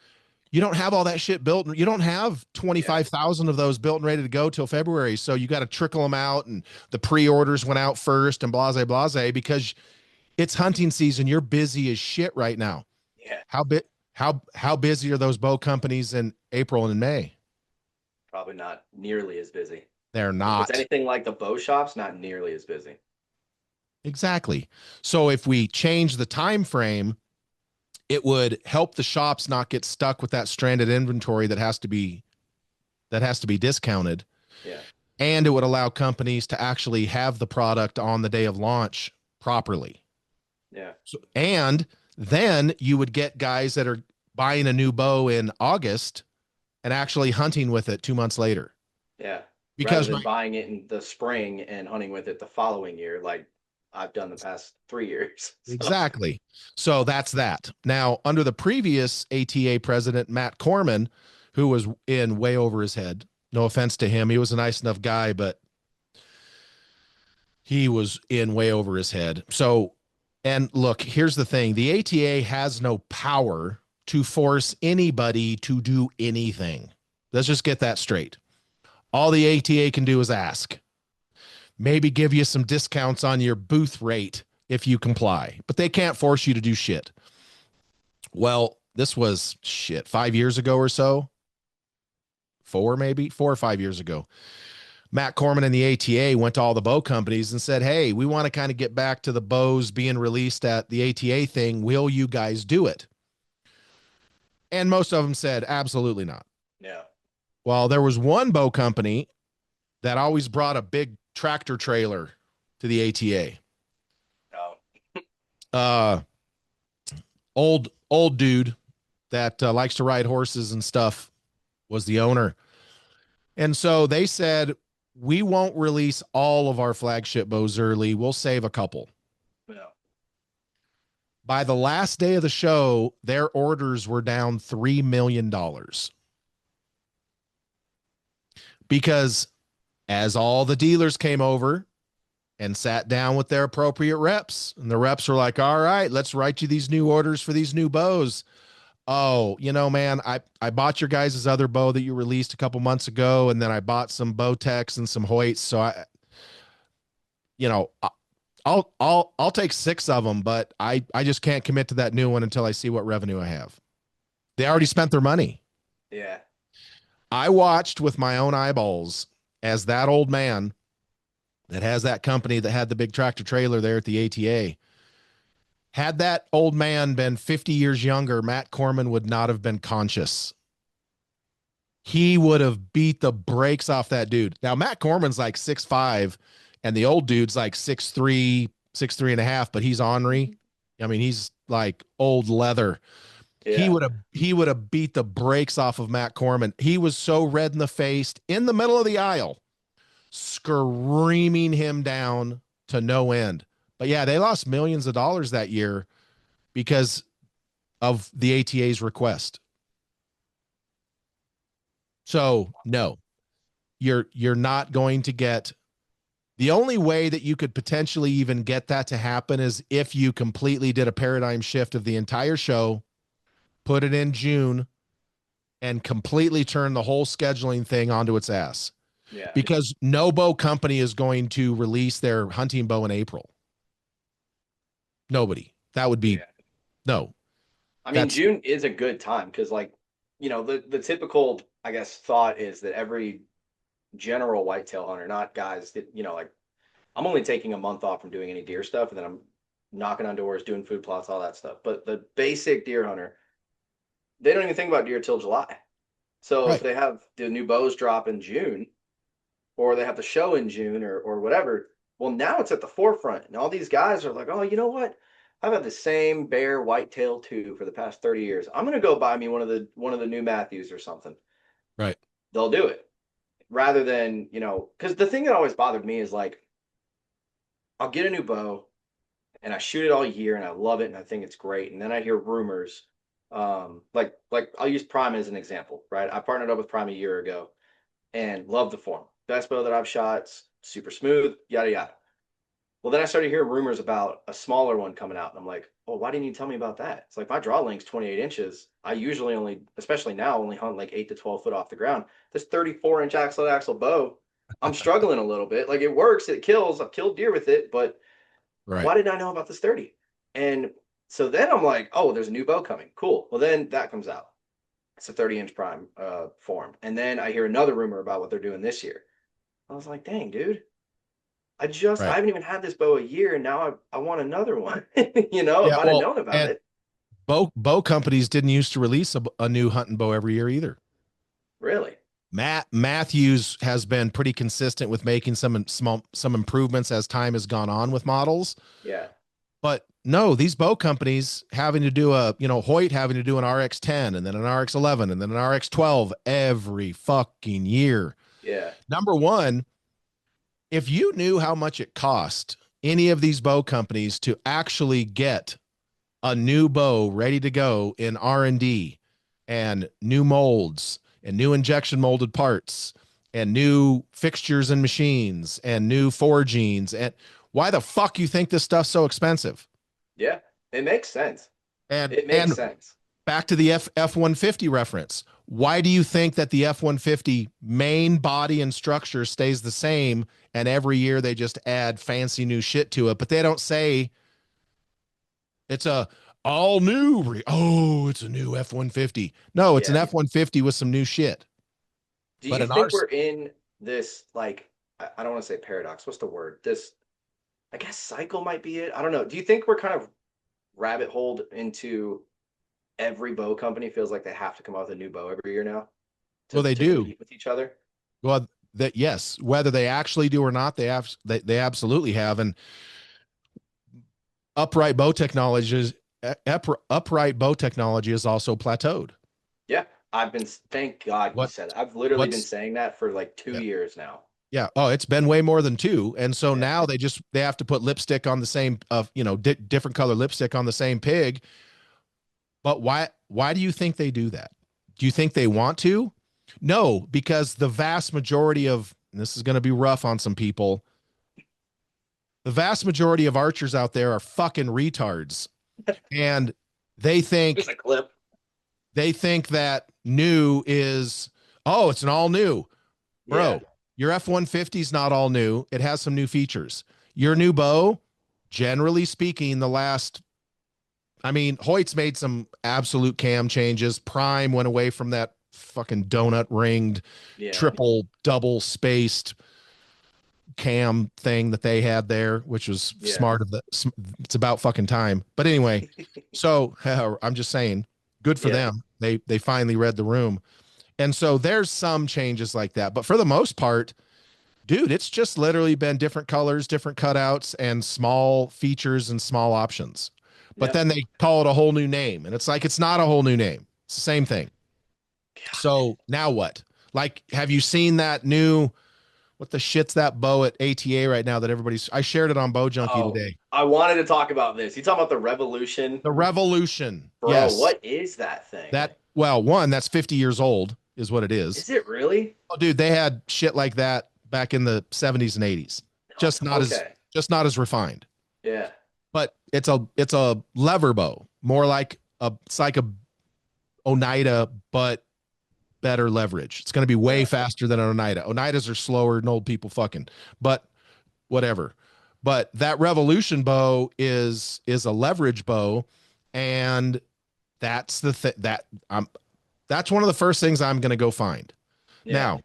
You don't have all that shit built. You don't have Yeah. 25,000 of those built and ready to go till February. So you got to trickle them out, and the pre-orders went out first and blase blase because it's hunting season. You're busy as shit right now. Yeah. How bit how busy are those bow companies in April and May? Probably not nearly as busy. They're If it's not. anything like the bow shops, not nearly as busy. Exactly. So if we change the time frame, it would help the shops not get stuck with that stranded inventory that has to be discounted, Yeah. and it would allow companies to actually have the product on the day of launch properly. Yeah. So, and then you would get guys that are buying a new bow in August and actually hunting with it 2 months later. Yeah. Rather Because than right, buying it in the spring and hunting with it the following year, like I've done the past 3 years. So exactly. So that's that. Now, under the previous ATA president, Matt Corman, who was in way over his head, no offense to him, he was a nice enough guy, but he was in way over his head. So, and look, here's the thing, the ATA has no power to force anybody to do anything. Let's just get that straight. All the ATA can do is ask, maybe give you some discounts on your booth rate if you comply, but they can't force you to do shit. Well, this was shit 5 years ago or so, maybe 4 or 5 years ago. Matt Corman and the ATA went to all the bow companies and said, hey, we want to kind of get back to the bows being released at the ATA thing. Will you guys do it? And most of them said, absolutely not. yeah. Well, there was one bow company that always brought a big tractor trailer to the ATA. No. Uh, old dude that likes to ride horses and stuff was the owner. And so they said, we won't release all of our flagship bows early. We'll save a couple. No. By the last day of the show, their orders were down $3 million because as all the dealers came over and sat down with their appropriate reps, and the reps were like, all right, let's write you these new orders for these new bows. Oh, man, I bought your guys' other bow that you released a couple months ago, and then I bought some Bowtechs and some Hoyts. So you know, I'll take 6 of them, but I just can't commit to that new one until I see what revenue I have. They already spent their money. Yeah. I watched with my own eyeballs as that old man that has that company that had the big tractor trailer there at the ATA. Had that old man been 50 years younger, Matt Corman would not have been conscious. He would have beat the brakes off that dude. Now, Matt Corman's like 6'5", and the old dude's like 6'3", 6'3.5", but he's ornery. I mean, he's like old leather. Yeah. He would have beat the brakes off of Matt Corman. He was so red in the face in the middle of the aisle, screaming him down to no end. But yeah, they lost millions of dollars that year because of the ATA's request. So no, you're not going to get. The only way that you could potentially even get that to happen is if you completely did a paradigm shift of the entire show, put it in June, and completely turn the whole scheduling thing onto its ass. Yeah. Because no bow company is going to release their hunting bow in April. Nobody. That would be Yeah. no. I mean, That's June is a good time because, like, the typical, I guess, thought is that every general whitetail hunter, not guys that, like, I'm only taking a month off from doing any deer stuff, and then I'm knocking on doors, doing food plots, all that stuff. But the basic deer hunter, they don't even think about deer till July. So if right. they have the new bows drop in June, or they have the show in June, or whatever, well, now it's at the forefront, and all these guys are like, oh, you know what? I've had the same bear whitetail too for the past 30 years. I'm gonna go buy me one of the new Matthews or something. Right. They'll do it rather than because the thing that always bothered me is like I'll get a new bow and I shoot it all year and I love it and I think it's great, and then I hear rumors Like I'll use Prime as an example, right? I partnered up with Prime a year ago and love the form. Best bow that I've shot, super smooth, yada yada. Well, then I started hearing rumors about a smaller one coming out, and I'm like, well, why didn't you tell me about that? It's like my draw length's 28 inches. I usually only, especially now, only hunt like 8 to 12 foot off the ground. This 34-inch axle bow, I'm struggling a little bit. Like it works, it kills. I've killed deer with it, but Right. why didn't I know about this 30? And so then I'm like, oh, there's a new bow coming. Cool. Well, then that comes out. It's a 30-inch prime form. And then I hear another rumor about what they're doing this year. I was like, dang, dude, I Right. haven't even had this bow a year, and now I want another one. If Yeah. I'd have Well, known about and it. bow companies didn't used to release a new hunting bow every year either. Really? Matt Matthews has been pretty consistent with making some improvements as time has gone on with models. Yeah. But no, these bow companies having to do Hoyt having to do an RX-10 and then an RX-11 and then an RX-12 every fucking year. Yeah. Number one, if you knew how much it cost any of these bow companies to actually get a new bow ready to go in R&D and new molds and new injection molded parts and new fixtures and machines and new forgings, and why the fuck you think this stuff's so expensive? Yeah. It makes sense. And It makes sense. back to the F-150 reference. Why do you think that the F-150 main body and structure stays the same and every year they just add fancy new shit to it, but they don't say it's a all new it's a new F-150. No, it's an Yeah. F-150 with some new shit. Do But you in think ours, we're in this, like, I don't want to say paradox. What's the word? This, I guess cycle might be it. I don't know. Do you think we're kind of rabbit holed into every bow company feels like they have to come out with a new bow every year now well, they to do. compete with each other? Well, that yes, whether they actually do or not, they absolutely have. And upright bow technology is upright bow technology is also plateaued. Yeah. Thank God you What said that. I've literally been what's saying that for like two yeah. years now. Yeah. Oh, it's been way more than two. And so Yeah. now they have to put lipstick on the same different color lipstick on the same pig. But why do you think they do that? Do you think they want to? No, because the vast majority of, and this is going to be rough on some people, the vast majority of archers out there are fucking retards. And they Just think a clip. that new is, oh, it's an all new. Yeah. Bro, your F-150 is not all new. It has some new features. Your new bow, generally speaking, Hoyt's made some absolute cam changes. Prime went away from that fucking donut ringed, Yeah. triple, double spaced cam thing that they had there, which was Yeah. smart of the, it's about fucking time. But anyway, so I'm just saying, good for Yeah. them. They finally read the room. And so there's some changes like that. But for the most part, dude, it's just literally been different colors, different cutouts, and small features and small options. But Yeah. then they call it a whole new name. And it's like, it's not a whole new name. It's the same thing. God. So now what? Like, have you seen that new, what the shit's that bow at ATA right now that I shared it on Bow Junkie Oh, today. I wanted to talk about this. You talking about the Revolution? The Revolution. Bro, Yes. what is that thing? Well, one, that's 50 years old is what it is. Is it really? Oh, dude, they had shit like that back in the 70s and 80s. Oh, Just not as okay. refined. Yeah. But it's a lever bow, more like it's like a Oneida, but better leverage. It's going to be way Yeah. faster than an Oneida. Oneidas are slower than old people fucking, but whatever. But that Revolution bow is a leverage bow, and that's that's one of the first things I'm going to go find Yeah. now.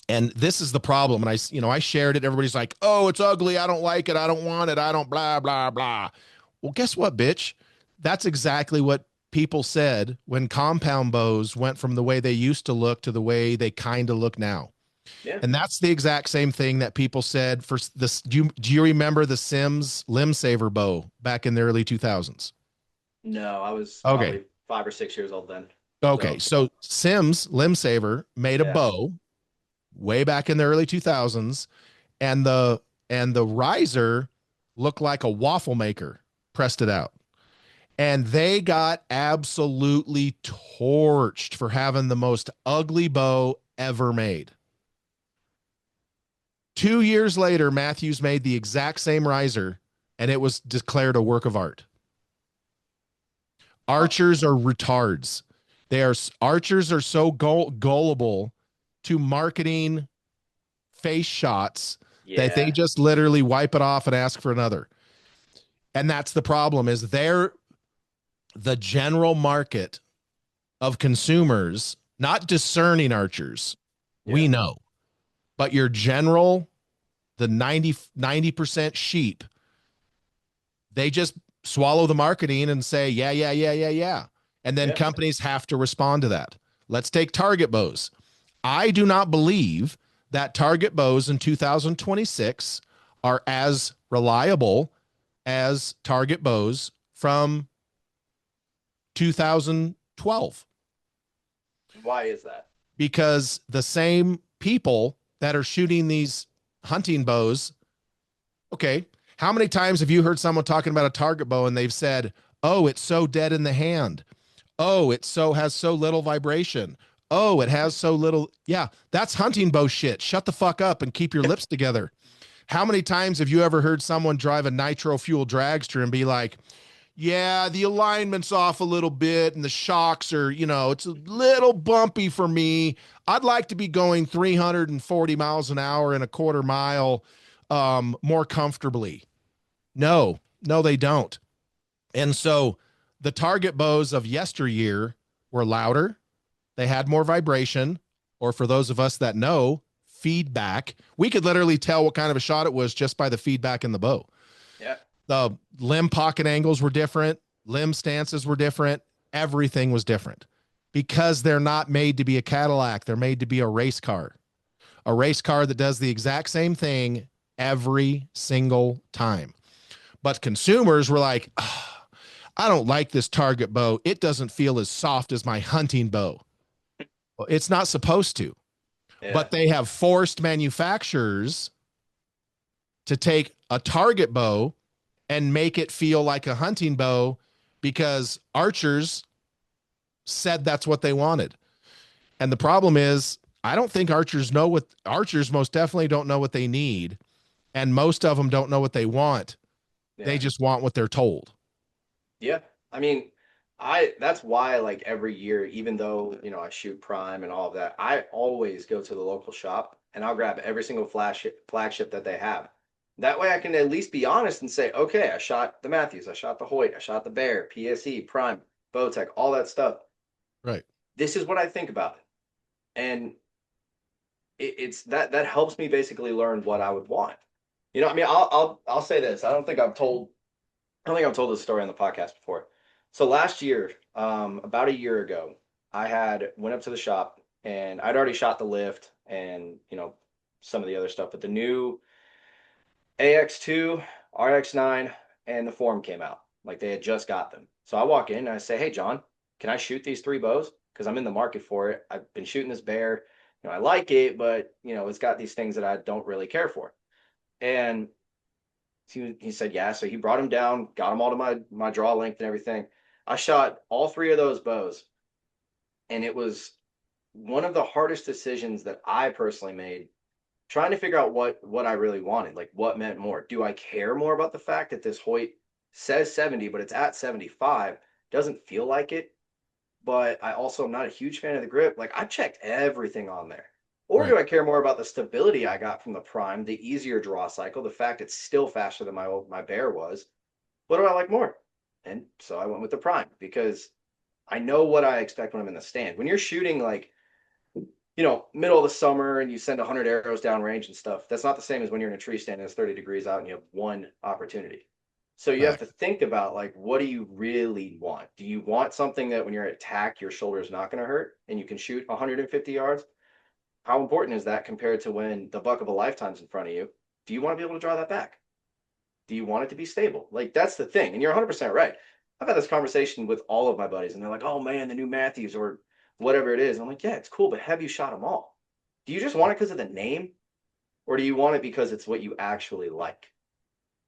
And this is the problem. And I shared it. Everybody's like, "Oh, it's ugly. I don't like it. I don't want it. I don't blah blah blah." Well, guess what, bitch? That's exactly what people said when compound bows went from the way they used to look to the way they kind of look now. Yeah. And that's the exact same thing that people said for this. Do you remember the Sims Limb Saver bow back in the early 2000s? No, I was Okay. probably 5 or 6 years old then. Okay. So, So Sims Limb Saver made a yeah. bow way back in the early 2000s, and the riser looked like a waffle maker pressed it out. And they got absolutely torched for having the most ugly bow ever made. 2 years later, Matthews made the exact same riser, and it was declared a work of art. Archers are retards. Archers are so gullible to marketing face shots that they Yeah. just literally wipe it off and ask for another. And that's the problem is the general market of consumers, not discerning archers, we Yeah. know, but your general, the 90% sheep, they just swallow the marketing and say, yeah, yeah, yeah, yeah, yeah. And then Yeah. companies have to respond to that. Let's take target bows. I do not believe that target bows in 2026 are as reliable as target bows from 2012 Why is that? because the same people that are shooting these hunting bows, okay, how many times have you heard someone talking about a target bow and they've said, "Oh, it's so dead in the hand. Oh, it so has so little vibration. Oh, it has so little." Yeah, that's hunting bow shit. Shut the fuck up and keep your lips together. How many times have you ever heard someone drive a nitro fuel dragster and be like, "Yeah, the alignment's off a little bit and the shocks are, it's a little bumpy for me. I'd like to be going 340 miles an hour in a quarter mile more comfortably." No, no, they don't. And so the target bows of yesteryear were louder, they had more vibration, or for those of us that know, feedback. We could literally tell what kind of a shot it was just by the feedback in the bow. Yeah. The limb pocket angles were different, limb stances were different, everything was different because they're not made to be a Cadillac, they're made to be a race car. A race car that does the exact same thing every single time. But consumers were like, "Oh, I don't like this target bow. It doesn't feel as soft as my hunting bow." Well, it's not supposed to, Yeah. but they have forced manufacturers to take a target bow and make it feel like a hunting bow because archers said that's what they wanted. And the problem is, I don't think archers most definitely don't know what they need. And most of them don't know what they want. They Yeah. just want what they're told. Yeah. I mean, I that's why like every year, even though, I shoot prime and all of that, I always go to the local shop and I'll grab every single flagship that they have. That way I can at least be honest and say, okay, I shot the Matthews, I shot the Hoyt, I shot the Bear, PSE, Prime, Bowtech, all that stuff. Right. This is what I think about it. And it's that helps me basically learn what I would want. I mean, I'll say this. I don't think I've told this story on the podcast before. So last year, about a year ago, I had went up to the shop and I'd already shot the lift and some of the other stuff, but the new AX2, RX9, and the form came out. Like they had just got them. So I walk in and I say, "Hey John, can I shoot these three bows? Because I'm in the market for it. I've been shooting this bear. I like it, but it's got these things that I don't really care for." And he said, yeah. So he brought them down, got them all to my draw length and everything. I shot all three of those bows, and it was one of the hardest decisions that I personally made, trying to figure out what I really wanted, like what meant more. Do I care more about the fact that this Hoyt says 70, but it's at 75? Doesn't feel like it, but I also am not a huge fan of the grip. Like I checked everything on there. Or Right. do I care more about the stability I got from the prime, the easier draw cycle, the fact it's still faster than my bear was? What do I like more? And so I went with the prime because I know what I expect when I'm in the stand. When you're shooting like, middle of the summer and you send 100 arrows down range and stuff, that's not the same as when you're in a tree stand and it's 30 degrees out and you have one opportunity. So you have to Fact. think about like, what do you really want? Do you want something that when you're at attack, your shoulder is not going to hurt and you can shoot 150 yards? How important is that compared to when the buck of a lifetime's in front of you? Do you want to be able to draw that back? Do you want it to be stable? Like that's the thing. And you're 100% right. I've had this conversation with all of my buddies and they're like, "Oh man, the new Matthews or whatever it is." And I'm like, "Yeah, it's cool, but have you shot them all? Do you just want it because of the name or do you want it because it's what you actually like?"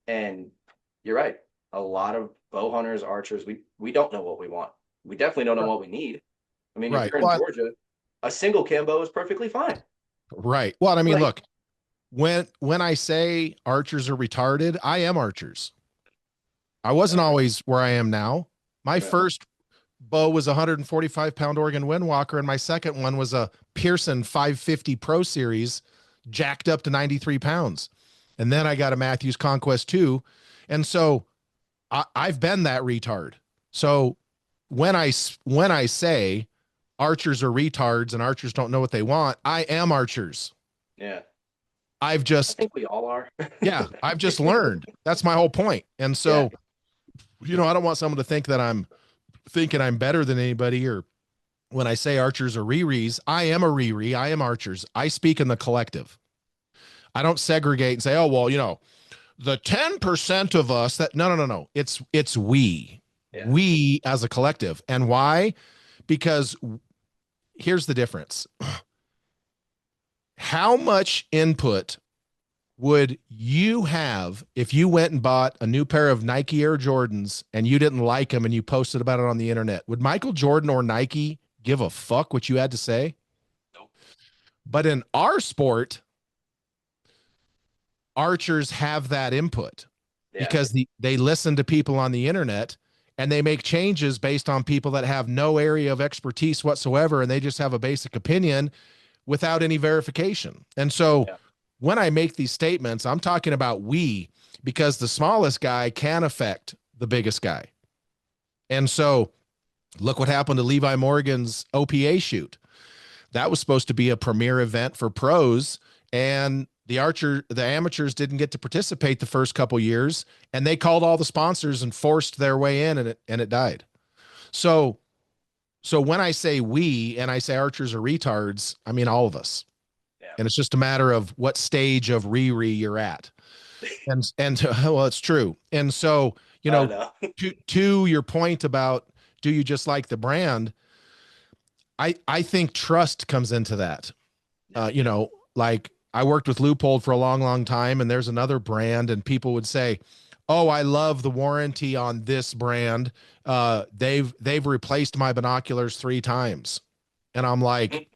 And you're right. a lot of bow hunters, archers, we don't know what we want. We definitely don't know what we need. I mean, if Right. you're in Well, Georgia, a single cam bow is perfectly fine. right. Well, I mean, Like, look, when I say archers are retarded, I am archers. I wasn't yeah, always where I am now. My yeah, first bow was a 145-pound Oregon Windwalker, and my second one was a Pearson 550 Pro Series, jacked up to 93 pounds. And then I got a Matthews Conquest 2. And so I've been that retard. So when I say archers are retards and archers don't know what they want, I am archers. yeah. I've I just think we all are. yeah, I've just learned. That's my whole point. And Yeah, so, I don't want someone to think that I'm thinking I'm better than anybody, or when I say archers are Riris, I am a Riri. I am archers. I speak in the collective. I don't segregate and say, oh, well, the 10% of us that no. It's we. yeah, We as a collective. And why? Because here's the difference. How much input would you have if you went and bought a new pair of Nike Air Jordans and you didn't like them and you posted about it on the internet? Would Michael Jordan or Nike give a fuck what you had to say? nope. But in our sport, archers have that input Yeah, because they listen to people on the internet and they make changes based on people that have no area of expertise whatsoever, and they just have a basic opinion without any verification. And so yeah, when I make these statements, I'm talking about we, because the smallest guy can affect the biggest guy. And so look what happened to Levi Morgan's OPA shoot. That was supposed to be a premier event for pros, and the amateurs didn't get to participate the first couple years, and they called all the sponsors and forced their way in, and it died. So when I say we and I say archers are retards, I mean all of us. yeah. And it's just a matter of what stage of Riri you're at. And well, it's true. And so, I know. to your point about, do you just like the brand? I think trust comes into that. Yeah, Like I worked with Loopold for a long, long time, and there's another brand, and people would say, "Oh, I love the warranty on this brand. They've replaced my binoculars 3 times," and I'm like,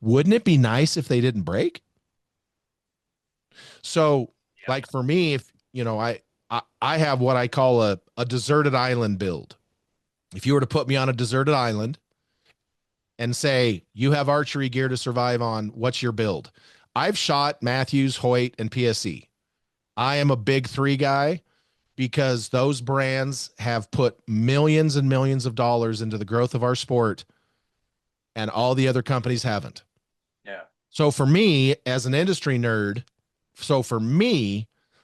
"Wouldn't it be nice if they didn't break?" So, yeah. like for me, if I have what I call a deserted island build. If you were to put me on a deserted island and say, you have archery gear to survive on, what's your build? I've shot Matthews, Hoyt, and PSE. I am a big three guy because those brands have put millions and millions of dollars into the growth of our sport, and all the other companies haven't. Yeah. So for me, as an industry nerd,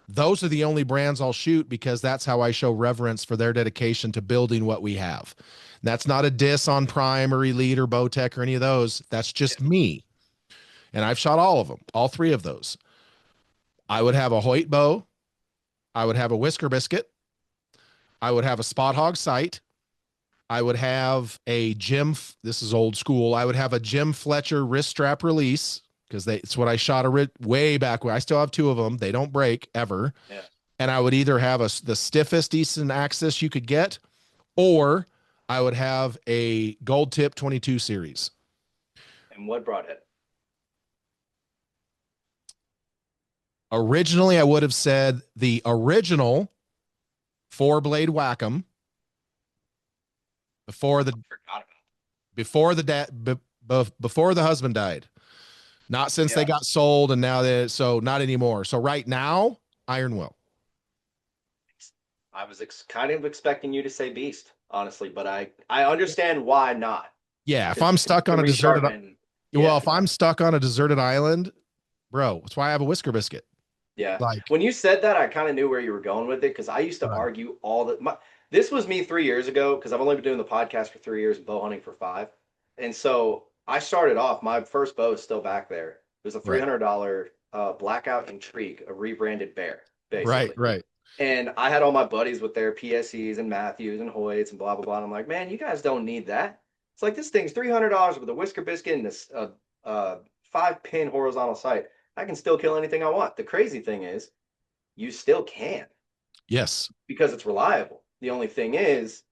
those are the only brands I'll shoot because that's how I show reverence for their dedication to building what we have. That's not a diss on Prime or Elite or Bowtech or any of those. That's just me. And I've shot all of them, all three of those. I would have a Hoyt bow. I would have a Whisker Biscuit. I would have a Spot Hog sight. I would have a this is old school. I would have a Jim Fletcher wrist strap release because it's what I shot way back when. I still have 2 of them. They don't break ever. Yeah. And I would either have the stiffest Easton Axis you could get, or I would have a gold tip 22 series. And what brought it? Originally, I would have said the original 4-blade Wacom before the Forgot about before the dad before the husband died. Not since it. they Yeah. got sold, and now so not anymore. So right now, Iron Will. I was kind of expecting you to say Beast, honestly, but I understand why not. Yeah, if Because I'm stuck on a deserted, yeah, if I'm stuck on a deserted island, bro, that's why I have a Whisker Biscuit. yeah. Like, When you said that, I kind of knew where you were going with it because I used to right, argue this was me 3 years ago because I've only been doing the podcast for 3 years and bow hunting for 5. And so I started off, my first bow is still back there. It was a right, $300 Blackout Intrigue, a rebranded bear, right, basically. right. And I had all my buddies with their PSEs and Matthews and Hoyts and blah, blah, blah. And I'm like, man, you guys don't need that. It's like this thing's $300 with a Whisker Biscuit and this 5-pin horizontal sight. I can still kill anything I want. The crazy thing is, you still can. Yes. because it's reliable. The only thing is,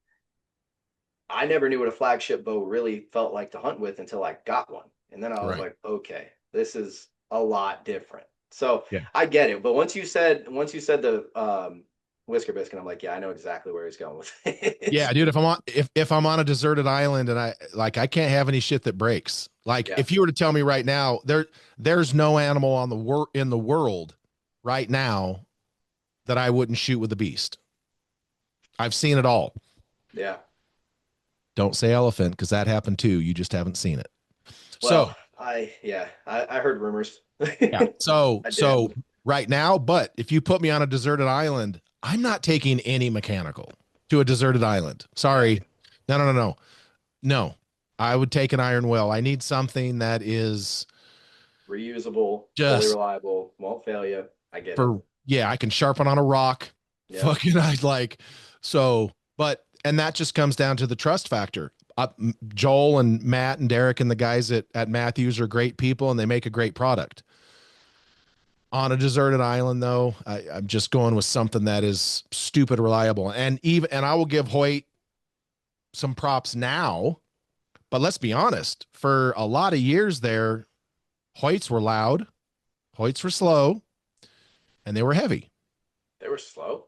I never knew what a flagship bow really felt like to hunt with until I got one. And then I was Right. like, okay, this is a lot different. So Yeah. I get it. But once you said the whisker biscuit, I'm like, yeah, I know exactly where he's going with it. Yeah, dude, if I'm on a deserted island and I can't have any shit that breaks. Like Yeah. if you were to tell me right now, there's no animal in the world right now that I wouldn't shoot with a beast. I've seen it all. Yeah. Don't say elephant because that happened too. You just haven't seen it. So Well, I heard rumors. yeah. So I did. so right now, but if you put me on a deserted island, I'm not taking any mechanical to a deserted island. Yeah. Sorry. No. No. I would take an iron will. I need something that is Reusable, fully just reliable, won't fail you. I get it. for yeah, I can sharpen on a rock. Yep. Fucking I like so but and that just comes down to the trust factor. Joel and Matt and Derek and the guys at Matthews are great people and they make a great product. On a deserted island, though, I'm just going with something that is stupid reliable. And I will give Hoyt some props now, but let's be honest, for a lot of years there, Hoyts were loud, Hoyts were slow, and they were heavy. They were slow,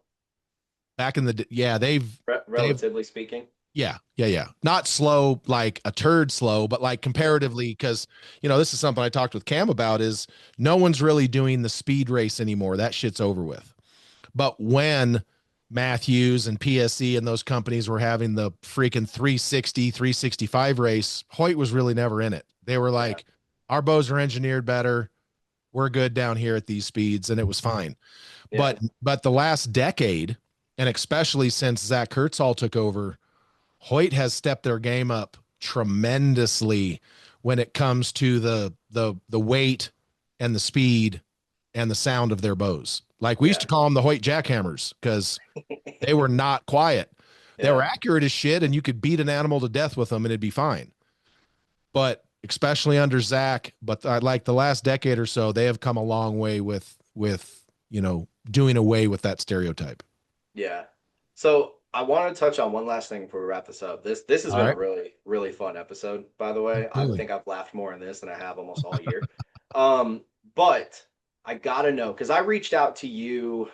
Back in the yeah, they've relatively speaking. yeah. Not slow like a turd slow, but like comparatively, because this is something I talked with Cam about is no one's really doing the speed race anymore. That shit's over with. But when Matthews and PSE and those companies were having the freaking 360, 365 race, Hoyt was really never in it. They were Yeah. like, our bows are engineered better. We're good down here at these speeds, and it was fine. Yeah. But the last decade, and especially since Zach Kurtzall took over, Hoyt has stepped their game up tremendously when it comes to the weight and the speed and the sound of their bows. Like we used to call them the Hoyt jackhammers because they were not quiet. They were accurate as shit, and you could beat an animal to death with them and it'd be fine. But especially under Zach, but like the last decade or so, they have come a long way with doing away with that stereotype. Yeah. So I want to touch on one last thing before we wrap this up. This has All been right. a really, really fun episode, by the way. I Absolutely. think I've laughed more in this than I have almost all year. But I gotta know, because I reached out to you,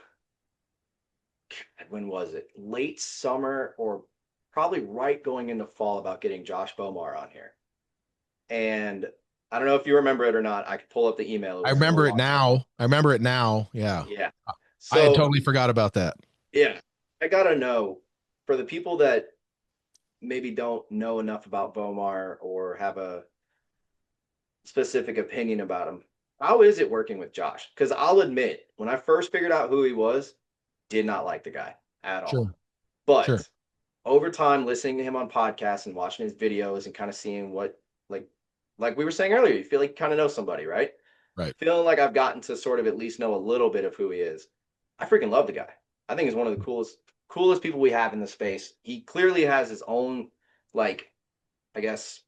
when was it? Late summer or probably right going into fall about getting Josh Bomar on here. And I don't know if you remember it or not. I could pull up the email. It I was a remember it long time ago. now. I remember it now. Yeah. Yeah. I had So totally forgot about that. yeah, I gotta know, for the people that maybe don't know enough about Bomar or have a specific opinion about him, how is it working with Josh? Because I'll admit, when I first figured out who he was, did not like the guy at all. Sure. Sure. But over time, listening to him on podcasts and watching his videos and kind of seeing what, like we were saying earlier, you feel like you kind of know somebody, right? Right. Feeling like I've gotten to sort of at least know a little bit of who he is. I freaking love the guy. I think he's one of the coolest people we have in the space. He clearly has his own, like, I guess,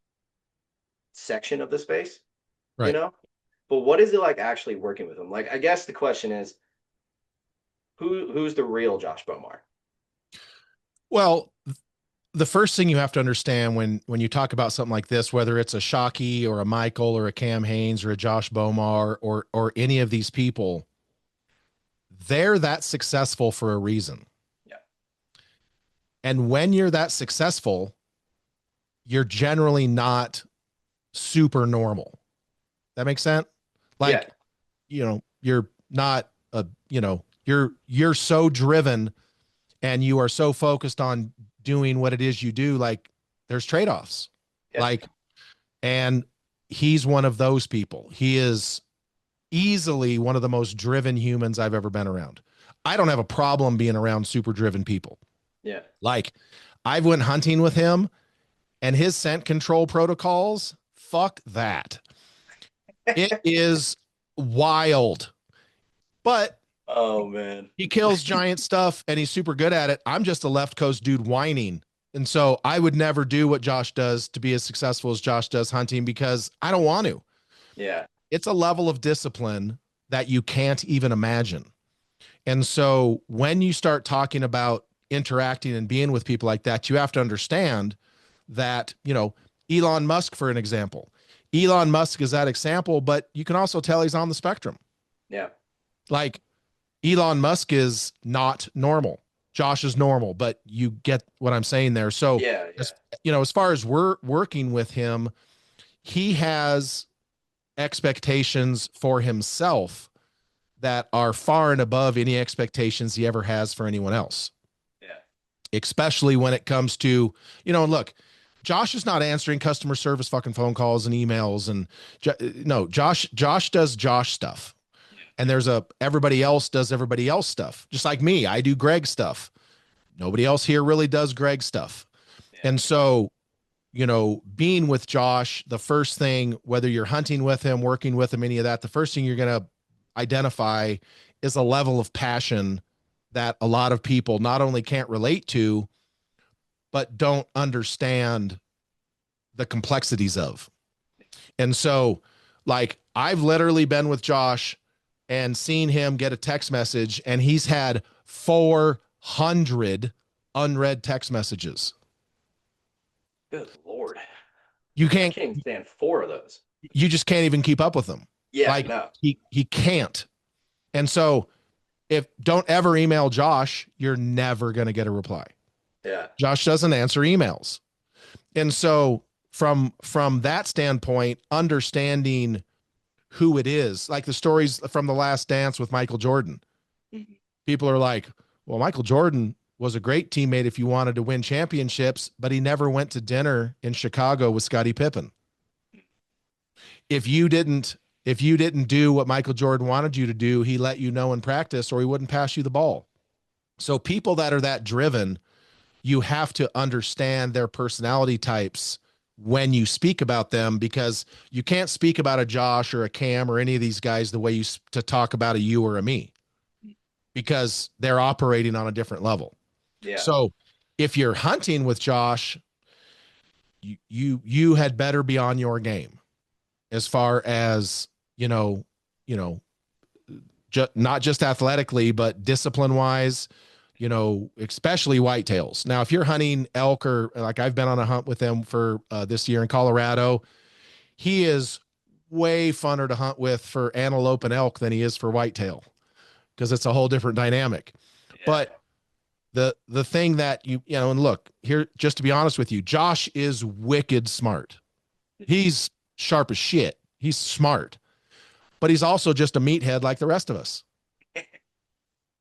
section of the space, you Right. know? But what is it like actually working with him? Like, I guess the question is, who's the real Josh Bomar? Well, the first thing you have to understand when you talk about something like this, whether it's a Shockey or a Michael or a Cam Haynes or a Josh Bomar or any of these people, they're that successful for a reason. Yeah. And when you're that successful, you're generally not super normal. That makes sense? Like, you're not you're so driven and you are so focused on doing what it is you do. Like there's trade-offs. Yeah. Like, and he's one of those people. He is easily one of the most driven humans I've ever been around. I don't have a problem being around super driven people. Yeah. Like I've went hunting with him and his scent control protocols, fuck that. It is wild. But oh man, he kills giant stuff and he's super good at it. I'm just a left coast dude whining. And so I would never do what Josh does to be as successful as Josh does hunting because I don't want to. Yeah. It's a level of discipline that you can't even imagine. And so when you start talking about interacting and being with people like that, you have to understand that, Elon Musk, for an example, Elon Musk is that example, but you can also tell he's on the spectrum. Yeah. Like Elon Musk is not normal. Josh is normal, but you get what I'm saying there. So, Yeah. Yeah. as far as we're working with him, he has expectations for himself that are far and above any expectations he ever has for anyone else. Yeah. Especially when it comes to, and look, Josh is not answering customer service fucking phone calls and emails. And no, Josh does Josh stuff. And everybody else does everybody else stuff. Just like me, I do Greg stuff. Nobody else here really does Greg stuff. Yeah. And so, being with Josh, the first thing, whether you're hunting with him, working with him, any of that, the first thing you're going to identify is a level of passion that a lot of people not only can't relate to, but don't understand the complexities of. And so, like, I've literally been with Josh and seen him get a text message, and he's had 400 unread text messages. Good Lord. I can't even stand 4 of those. You just can't even keep up with them. Yeah, like no. he can't. And so don't ever email Josh, you're never going to get a reply. Yeah. Josh doesn't answer emails. And so from that standpoint, understanding who it is, like the stories from The Last Dance with Michael Jordan. Mm-hmm. People are like, well, Michael Jordan was a great teammate if you wanted to win championships, but he never went to dinner in Chicago with Scottie Pippen. If you didn't do what Michael Jordan wanted you to do, he let you know in practice or he wouldn't pass you the ball. So people that are that driven, you have to understand their personality types when you speak about them, because you can't speak about a Josh or a Cam or any of these guys the way you to talk about a you or a me, because they're operating on a different level. Yeah. So if you're hunting with Josh, you had better be on your game as far as, not just athletically, but discipline wise, especially whitetails. Now, if you're hunting elk, or like I've been on a hunt with them for this year in Colorado, he is way funner to hunt with for antelope and elk than he is for whitetail, because it's a whole different dynamic. Yeah. But the thing that and look here, just to be honest with you, Josh is wicked smart. He's sharp as shit. He's smart, but he's also just a meathead like the rest of us.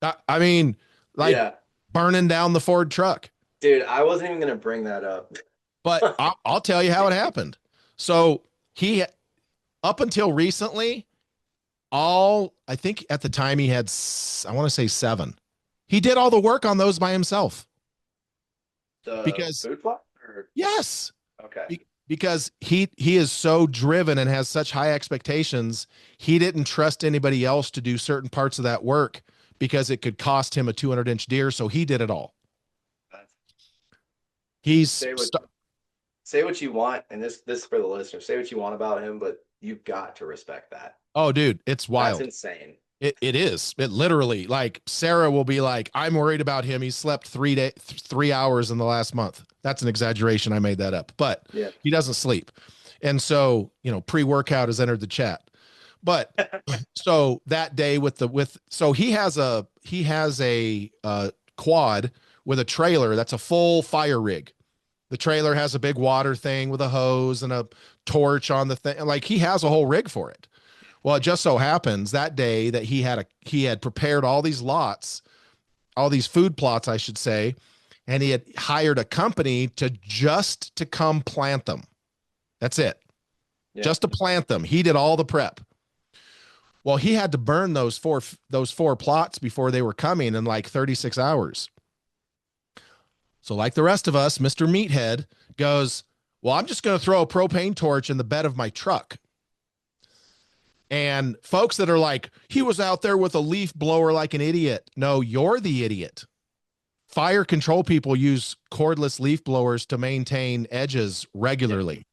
I mean, like, yeah, burning down the Ford truck. Dude, I wasn't even going to bring that up. But I'll tell you how it happened. So he, up until recently, I think at the time he had, I want to say 7. He did all the work on those by himself. Because food plot? Yes. Okay. Because he is so driven and has such high expectations, he didn't trust anybody else to do certain parts of that work because it could cost him a 200-inch deer, so he did it all. Say what you want, and this for the listener. Say what you want about him, but you've got to respect that. Oh, dude, it's wild. That's insane. It is. It literally, like, Sarah will be like, I'm worried about him. He slept 3 hours in the last month. That's an exaggeration. I made that up, but yeah, he doesn't sleep. And so, pre-workout has entered the chat. But so that day so he has a quad with a trailer that's a full fire rig. The trailer has a big water thing with a hose and a torch on the thing. Like, he has a whole rig for it. Well, it just so happens that day that he had prepared all these lots, all these food plots, I should say, and he had hired a company to come plant them. That's it. Yeah. Just to plant them. He did all the prep. Well, he had to burn those four plots before they were coming in like 36 hours. So like the rest of us, Mr. Meathead goes, well, I'm just going to throw a propane torch in the bed of my truck. And folks that are like, he was out there with a leaf blower like an idiot. No, you're the idiot. Fire control people use cordless leaf blowers to maintain edges regularly.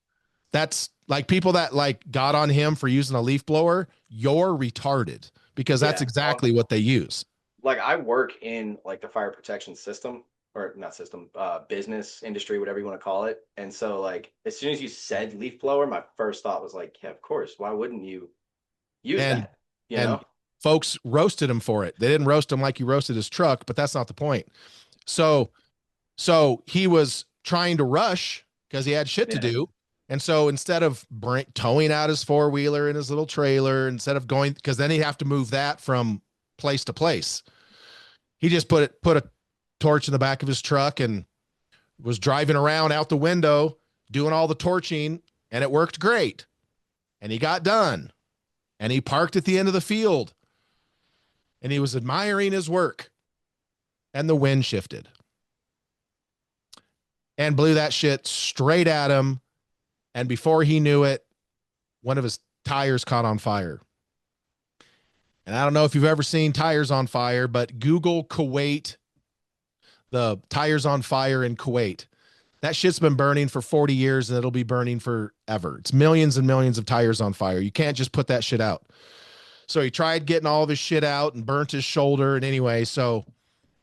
That's like people that like got on him for using a leaf blower. You're retarded, because that's exactly what they use. like I work in like the fire protection system or not system, business industry, whatever you want to call it. And so like as soon as you said leaf blower, my first thought was like, yeah, of course. Why wouldn't you use And that? You and know? folks roasted him for it. They didn't roast him like he roasted his truck, but that's not the point. So he was trying to rush because he had shit to Yeah. do. And so instead of towing out his four wheeler and his little trailer, instead of going, because then he'd have to move that from place to place, he just put a torch in the back of his truck and was driving around out the window doing all the torching, and it worked great. And he got done, and he parked at the end of the field, and he was admiring his work, and the wind shifted and blew that shit straight at him. And before he knew it, one of his tires caught on fire. And I don't know if you've ever seen tires on fire, but Google Kuwait, the tires on fire in Kuwait. That shit's been burning for 40 years and it'll be burning forever. It's millions and millions of tires on fire. You can't just put that shit out. So he tried getting all of his shit out and burnt his shoulder. And anyway, so,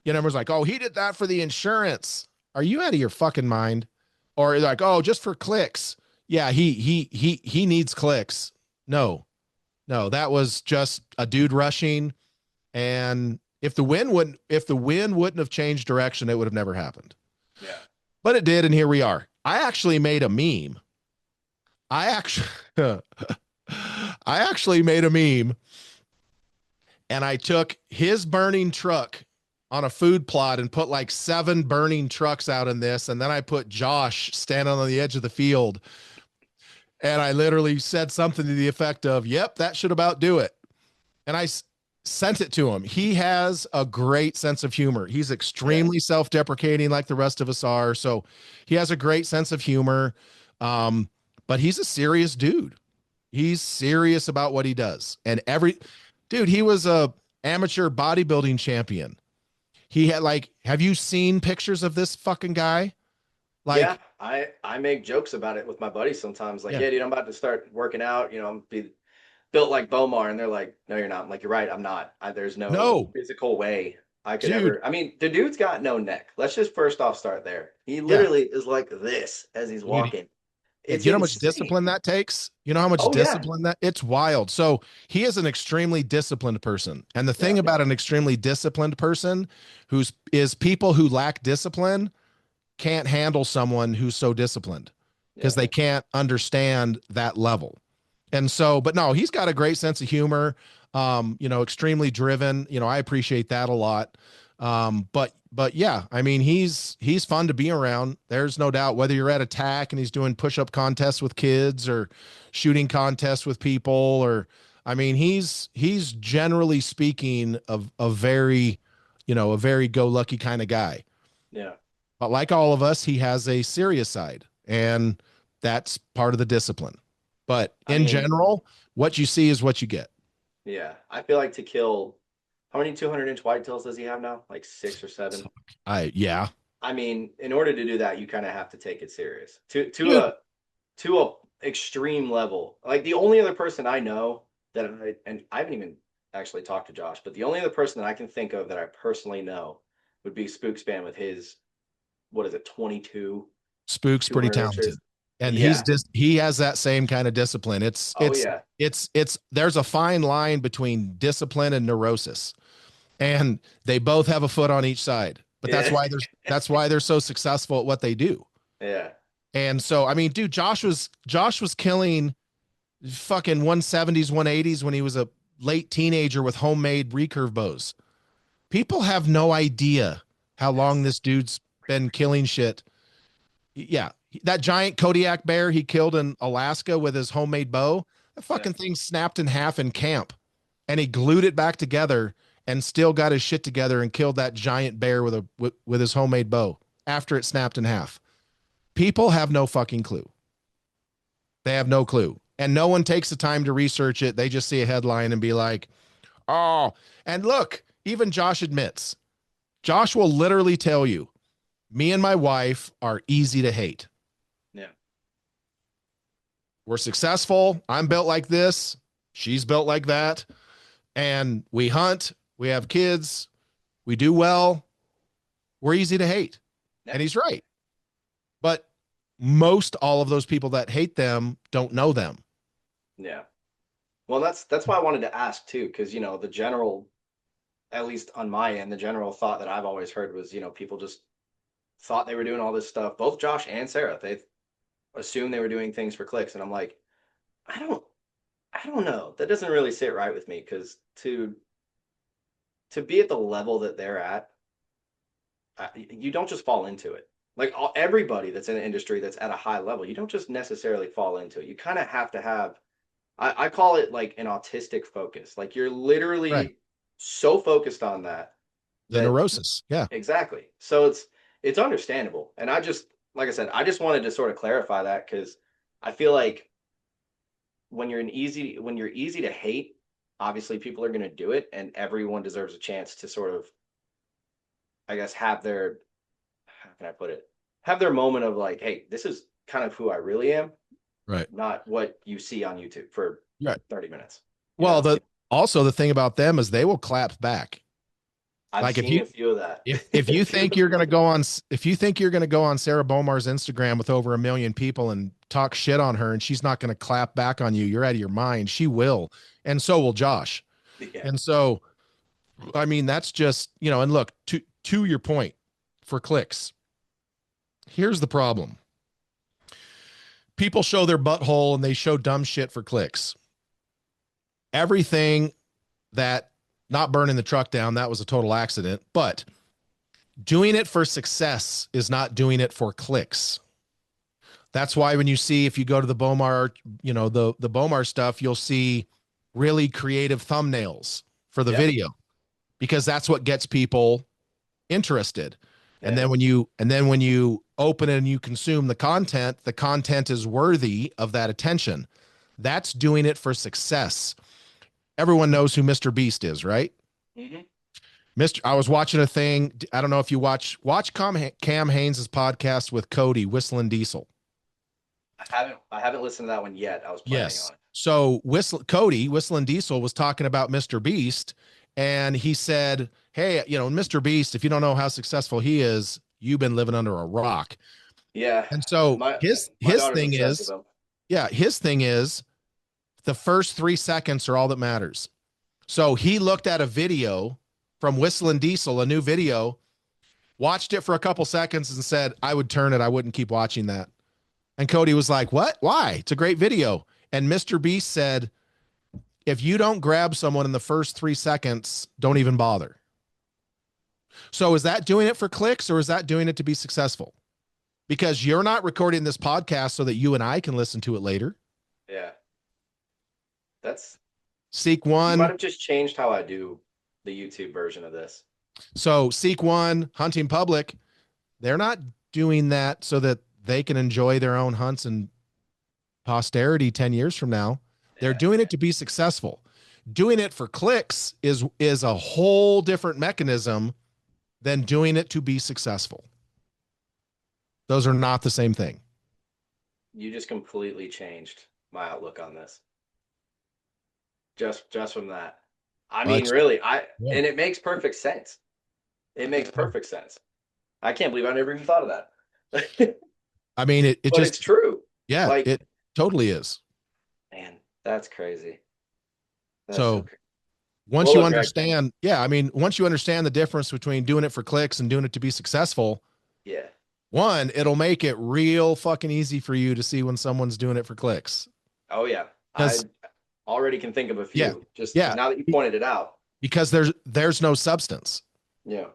was like, oh, he did that for the insurance. Are you out of your fucking mind? Or like, oh, just for clicks. Yeah, he needs clicks. No, that was just a dude rushing. And if the wind wouldn't have changed direction, it would have never happened. Yeah. But it did, and here we are. I actually made a meme. I actually made a meme, and I took his burning truck on a food plot and put like 7 burning trucks out in this, and then I put Josh standing on the edge of the field, and I literally said something to the effect of, "Yep, that should about do it." And I sent it to him. He has a great sense of humor. He's extremely self-deprecating like the rest of us are. So he has a great sense of humor. But he's a serious dude. He's serious about what he does. And he was a amateur bodybuilding champion. He had have you seen pictures of this fucking guy? Yeah, I make jokes about it with my buddies sometimes. Like, yeah, dude, I'm about to start working out. I'm built like Bomar, and they're like, no, you're not. I'm like, you're right, I'm not. There's no physical way I could ever. I mean, the dude's got no neck. Let's just first off start there. He literally is like this as he's walking. It's you know how much insane. discipline that takes? You know how much discipline that it's wild. So he is an extremely disciplined person. And the thing about an extremely disciplined person is people who lack discipline can't handle someone who's so disciplined because they can't understand that level. And so, but no, he's got a great sense of humor, extremely driven. I appreciate that a lot. But yeah, I mean, he's fun to be around. There's no doubt, whether you're at a TAC and he's doing push-up contests with kids or shooting contests with people, or, I mean, he's generally speaking a very go-lucky kind of guy. Yeah. But like all of us, he has a serious side, and that's part of the discipline. But in general, what you see is what you get. Yeah. I feel like to kill, how many 200-inch whitetails does he have now? Like 6 or 7? Yeah. I mean, in order to do that, you kind of have to take it serious to a extreme level. Like the only other person I know and I haven't even actually talked to Josh, but the only other person that I can think of that I personally know would be Spookspan with his, what is it, 22? Spook's pretty talented. Inches. And he has that same kind of discipline. It's there's a fine line between discipline and neurosis, and they both have a foot on each side. But that's why they're so successful at what they do. Yeah. And so, I mean, dude, Josh was killing fucking 170s, 180s when he was a late teenager with homemade recurve bows. People have no idea how long this dude's been killing shit. Yeah. That giant Kodiak bear he killed in Alaska with his homemade bow, that fucking thing snapped in half in camp, and he glued it back together and still got his shit together and killed that giant bear with his homemade bow after it snapped in half. People have no fucking clue. They have no clue. And no one takes the time to research it. They just see a headline and be like, oh, and look, even Josh admits, Josh will literally tell you, me and my wife are easy to hate. Yeah. We're successful. I'm built like this. She's built like that. And we hunt. We have kids. we do well, we're easy to hate. Yeah. And he's right. But most all of those people that hate them don't know them. Yeah. Well, that's why I wanted to ask too, because the general, at least on my end, the general thought that I've always heard was, people just thought they were doing all this stuff. Both Josh and Sarah, they assumed they were doing things for clicks, and I'm like, I don't, I don't know. That doesn't really sit right with me because to be at the level that they're at, you don't just fall into it. Like everybody that's in the industry that's at a high level, you don't just necessarily fall into it. You kind of have to have, I call it like an autistic focus. Like you're Right. literally so focused on that The that neurosis. Yeah. exactly. So it's understandable. And I just, like I said, I just wanted to sort of clarify that because I feel like when you're easy to hate, obviously people are going to do it, and everyone deserves a chance to sort of, I guess, have their, how can I put it, have their moment of like, hey, this is kind of who I really am, Right. not what you see on YouTube for Right. 30 minutes. You Well, know, the thing about them is they will clap back. I've Like seen a few of that. if you think you're gonna go on if you think you're gonna go on Sarah Bomar's Instagram with over 1 million people and talk shit on her and she's not gonna clap back on you, you're out of your mind. She will, and so will Josh. Yeah. And so, I mean, that's just and look, to your point, for clicks. Here's the problem: people show their butthole and they show dumb shit for clicks. Everything that not burning the truck down, that was a total accident, but doing it for success is not doing it for clicks. That's why when you see, if you go to the Bomar, the Bomar stuff, you'll see really creative thumbnails for the Yeah. video because that's what gets people interested. And Yeah. then when you open it and you consume the content is worthy of that attention. That's doing it for success. Everyone knows who Mr. Beast is, right? Hmm. I was watching a thing. I don't know if you watch Cam Haynes' podcast with Cody Whistling Diesel. I haven't listened to that one yet. I was planning Yes. on it. So Cody Whistling Diesel was talking about Mr. Beast, and he said, "Hey, Mr. Beast, if you don't know how successful he is, you've been living under a rock." Yeah. And so My my his daughter's thing obsessed with is, them. yeah, his thing is the first 3 seconds are all that matters. So he looked at a video from Whistling Diesel, a new video, watched it for a couple seconds and said, I would turn it. I wouldn't keep watching that. And Cody was like, what? Why? It's a great video. And Mr. Beast said, if you don't grab someone in the first 3 seconds, don't even bother. So is that doing it for clicks or is that doing it to be successful? Because you're not recording this podcast so that you and I can listen to it later. Yeah. That's Seek You might One. have just changed how I do the YouTube version of this. So Seek One, Hunting Public, they're not doing that so that they can enjoy their own hunts and posterity 10 years from now. They're Yeah. doing it to be successful. Doing it for clicks is a whole different mechanism than doing it to be successful. Those are not the same thing. You just completely changed my outlook on this. Just from that. I mean, But really, yeah. and it makes perfect sense. It makes perfect sense. I can't believe I never even thought of that. I mean, it But it's just, true. yeah, Like, it totally is. man, that's crazy. That's so So crazy. once Well, you look, Greg. understand, yeah, I mean, once you understand the difference between doing it for clicks and doing it to be successful, Yeah. one, it'll make it real fucking easy for you to see when someone's doing it for clicks. Oh, yeah. I Because already can think of a yeah, few. Just yeah, now that you pointed it out. because there's no substance. Yeah.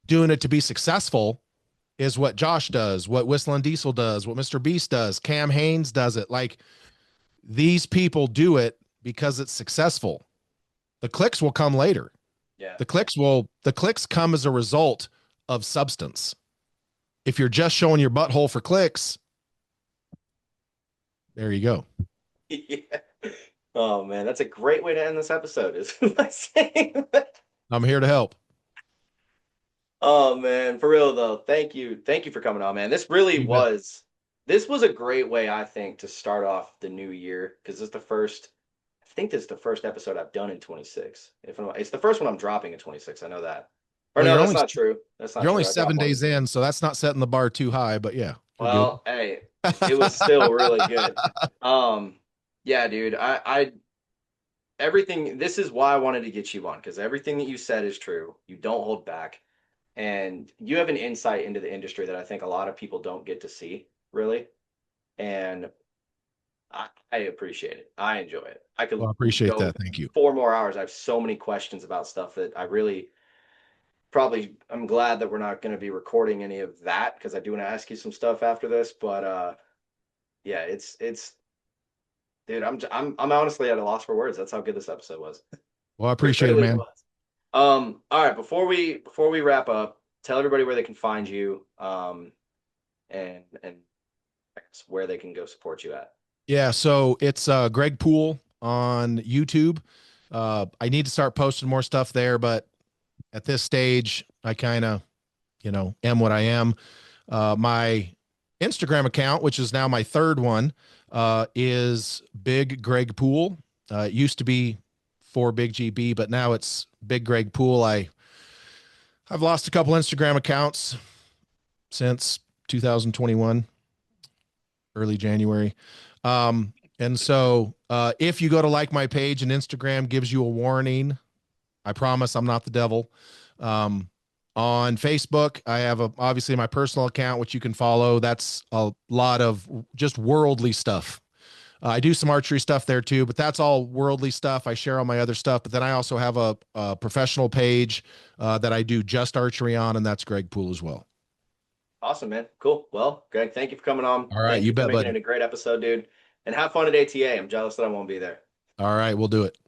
Doing it to be successful is what Josh does, what Whistling Diesel does, what Mr. Beast does, Cam Haynes does it. Like these people do it because it's successful. The clicks will come later. Yeah. The clicks come as a result of substance. If you're just showing your butthole for clicks, there you go. Yeah. Oh man, that's a great way to end this episode, is by saying that. I'm here to help. Oh man, for real though. Thank you for coming on, man. You bet. This was a great way, I think, to start off the new year because it's the first. think this is the first episode I've done in 26. It's the first one I'm dropping in 26. I know that. Or Well, no, that's not true. That's not you're only true. I dropped 7 days one. in, so that's not setting the bar too high. But yeah, you're good. Well, hey, it was still really good. Um, yeah, dude. I everything. This is why I wanted to get you on because everything that you said is true. You don't hold back, and you have an insight into the industry that I think a lot of people don't get to see, really. And I appreciate it. I enjoy it. I Well, could I appreciate go that. Thank you. 4 more hours. I have so many questions about stuff that I really probably I'm glad that we're not going to be recording any of that because I do want to ask you some stuff after this. But yeah, it's dude, I'm honestly at a loss for words. That's how good this episode was. Well, I It appreciate it, really man. was. All right, before we wrap up, tell everybody where they can find you, and I guess where they can go support you at. Yeah, so it's Greg Poole on YouTube. I need to start posting more stuff there, but at this stage, I kind of, am what I am. My Instagram account, which is now my third one, is Big Greg Poole. It used to be for Big GB, but now it's Big Greg Poole. I've lost a couple Instagram accounts since 2021, early January. And so if you go to like my page and Instagram gives you a warning, I promise I'm not the devil. Um, on Facebook, I have obviously my personal account, which you can follow. That's a lot of just worldly stuff. I do some archery stuff there too, but that's all worldly stuff. I share all my other stuff, but then I also have a professional page that I do just archery on, and that's Greg Poole as well. Awesome, man. Cool. Well, Greg, thank you for coming on. All right, Thank you you for bet, making buddy. it a great episode, dude. And have fun at ATA. I'm jealous that I won't be there. All right, we'll do it.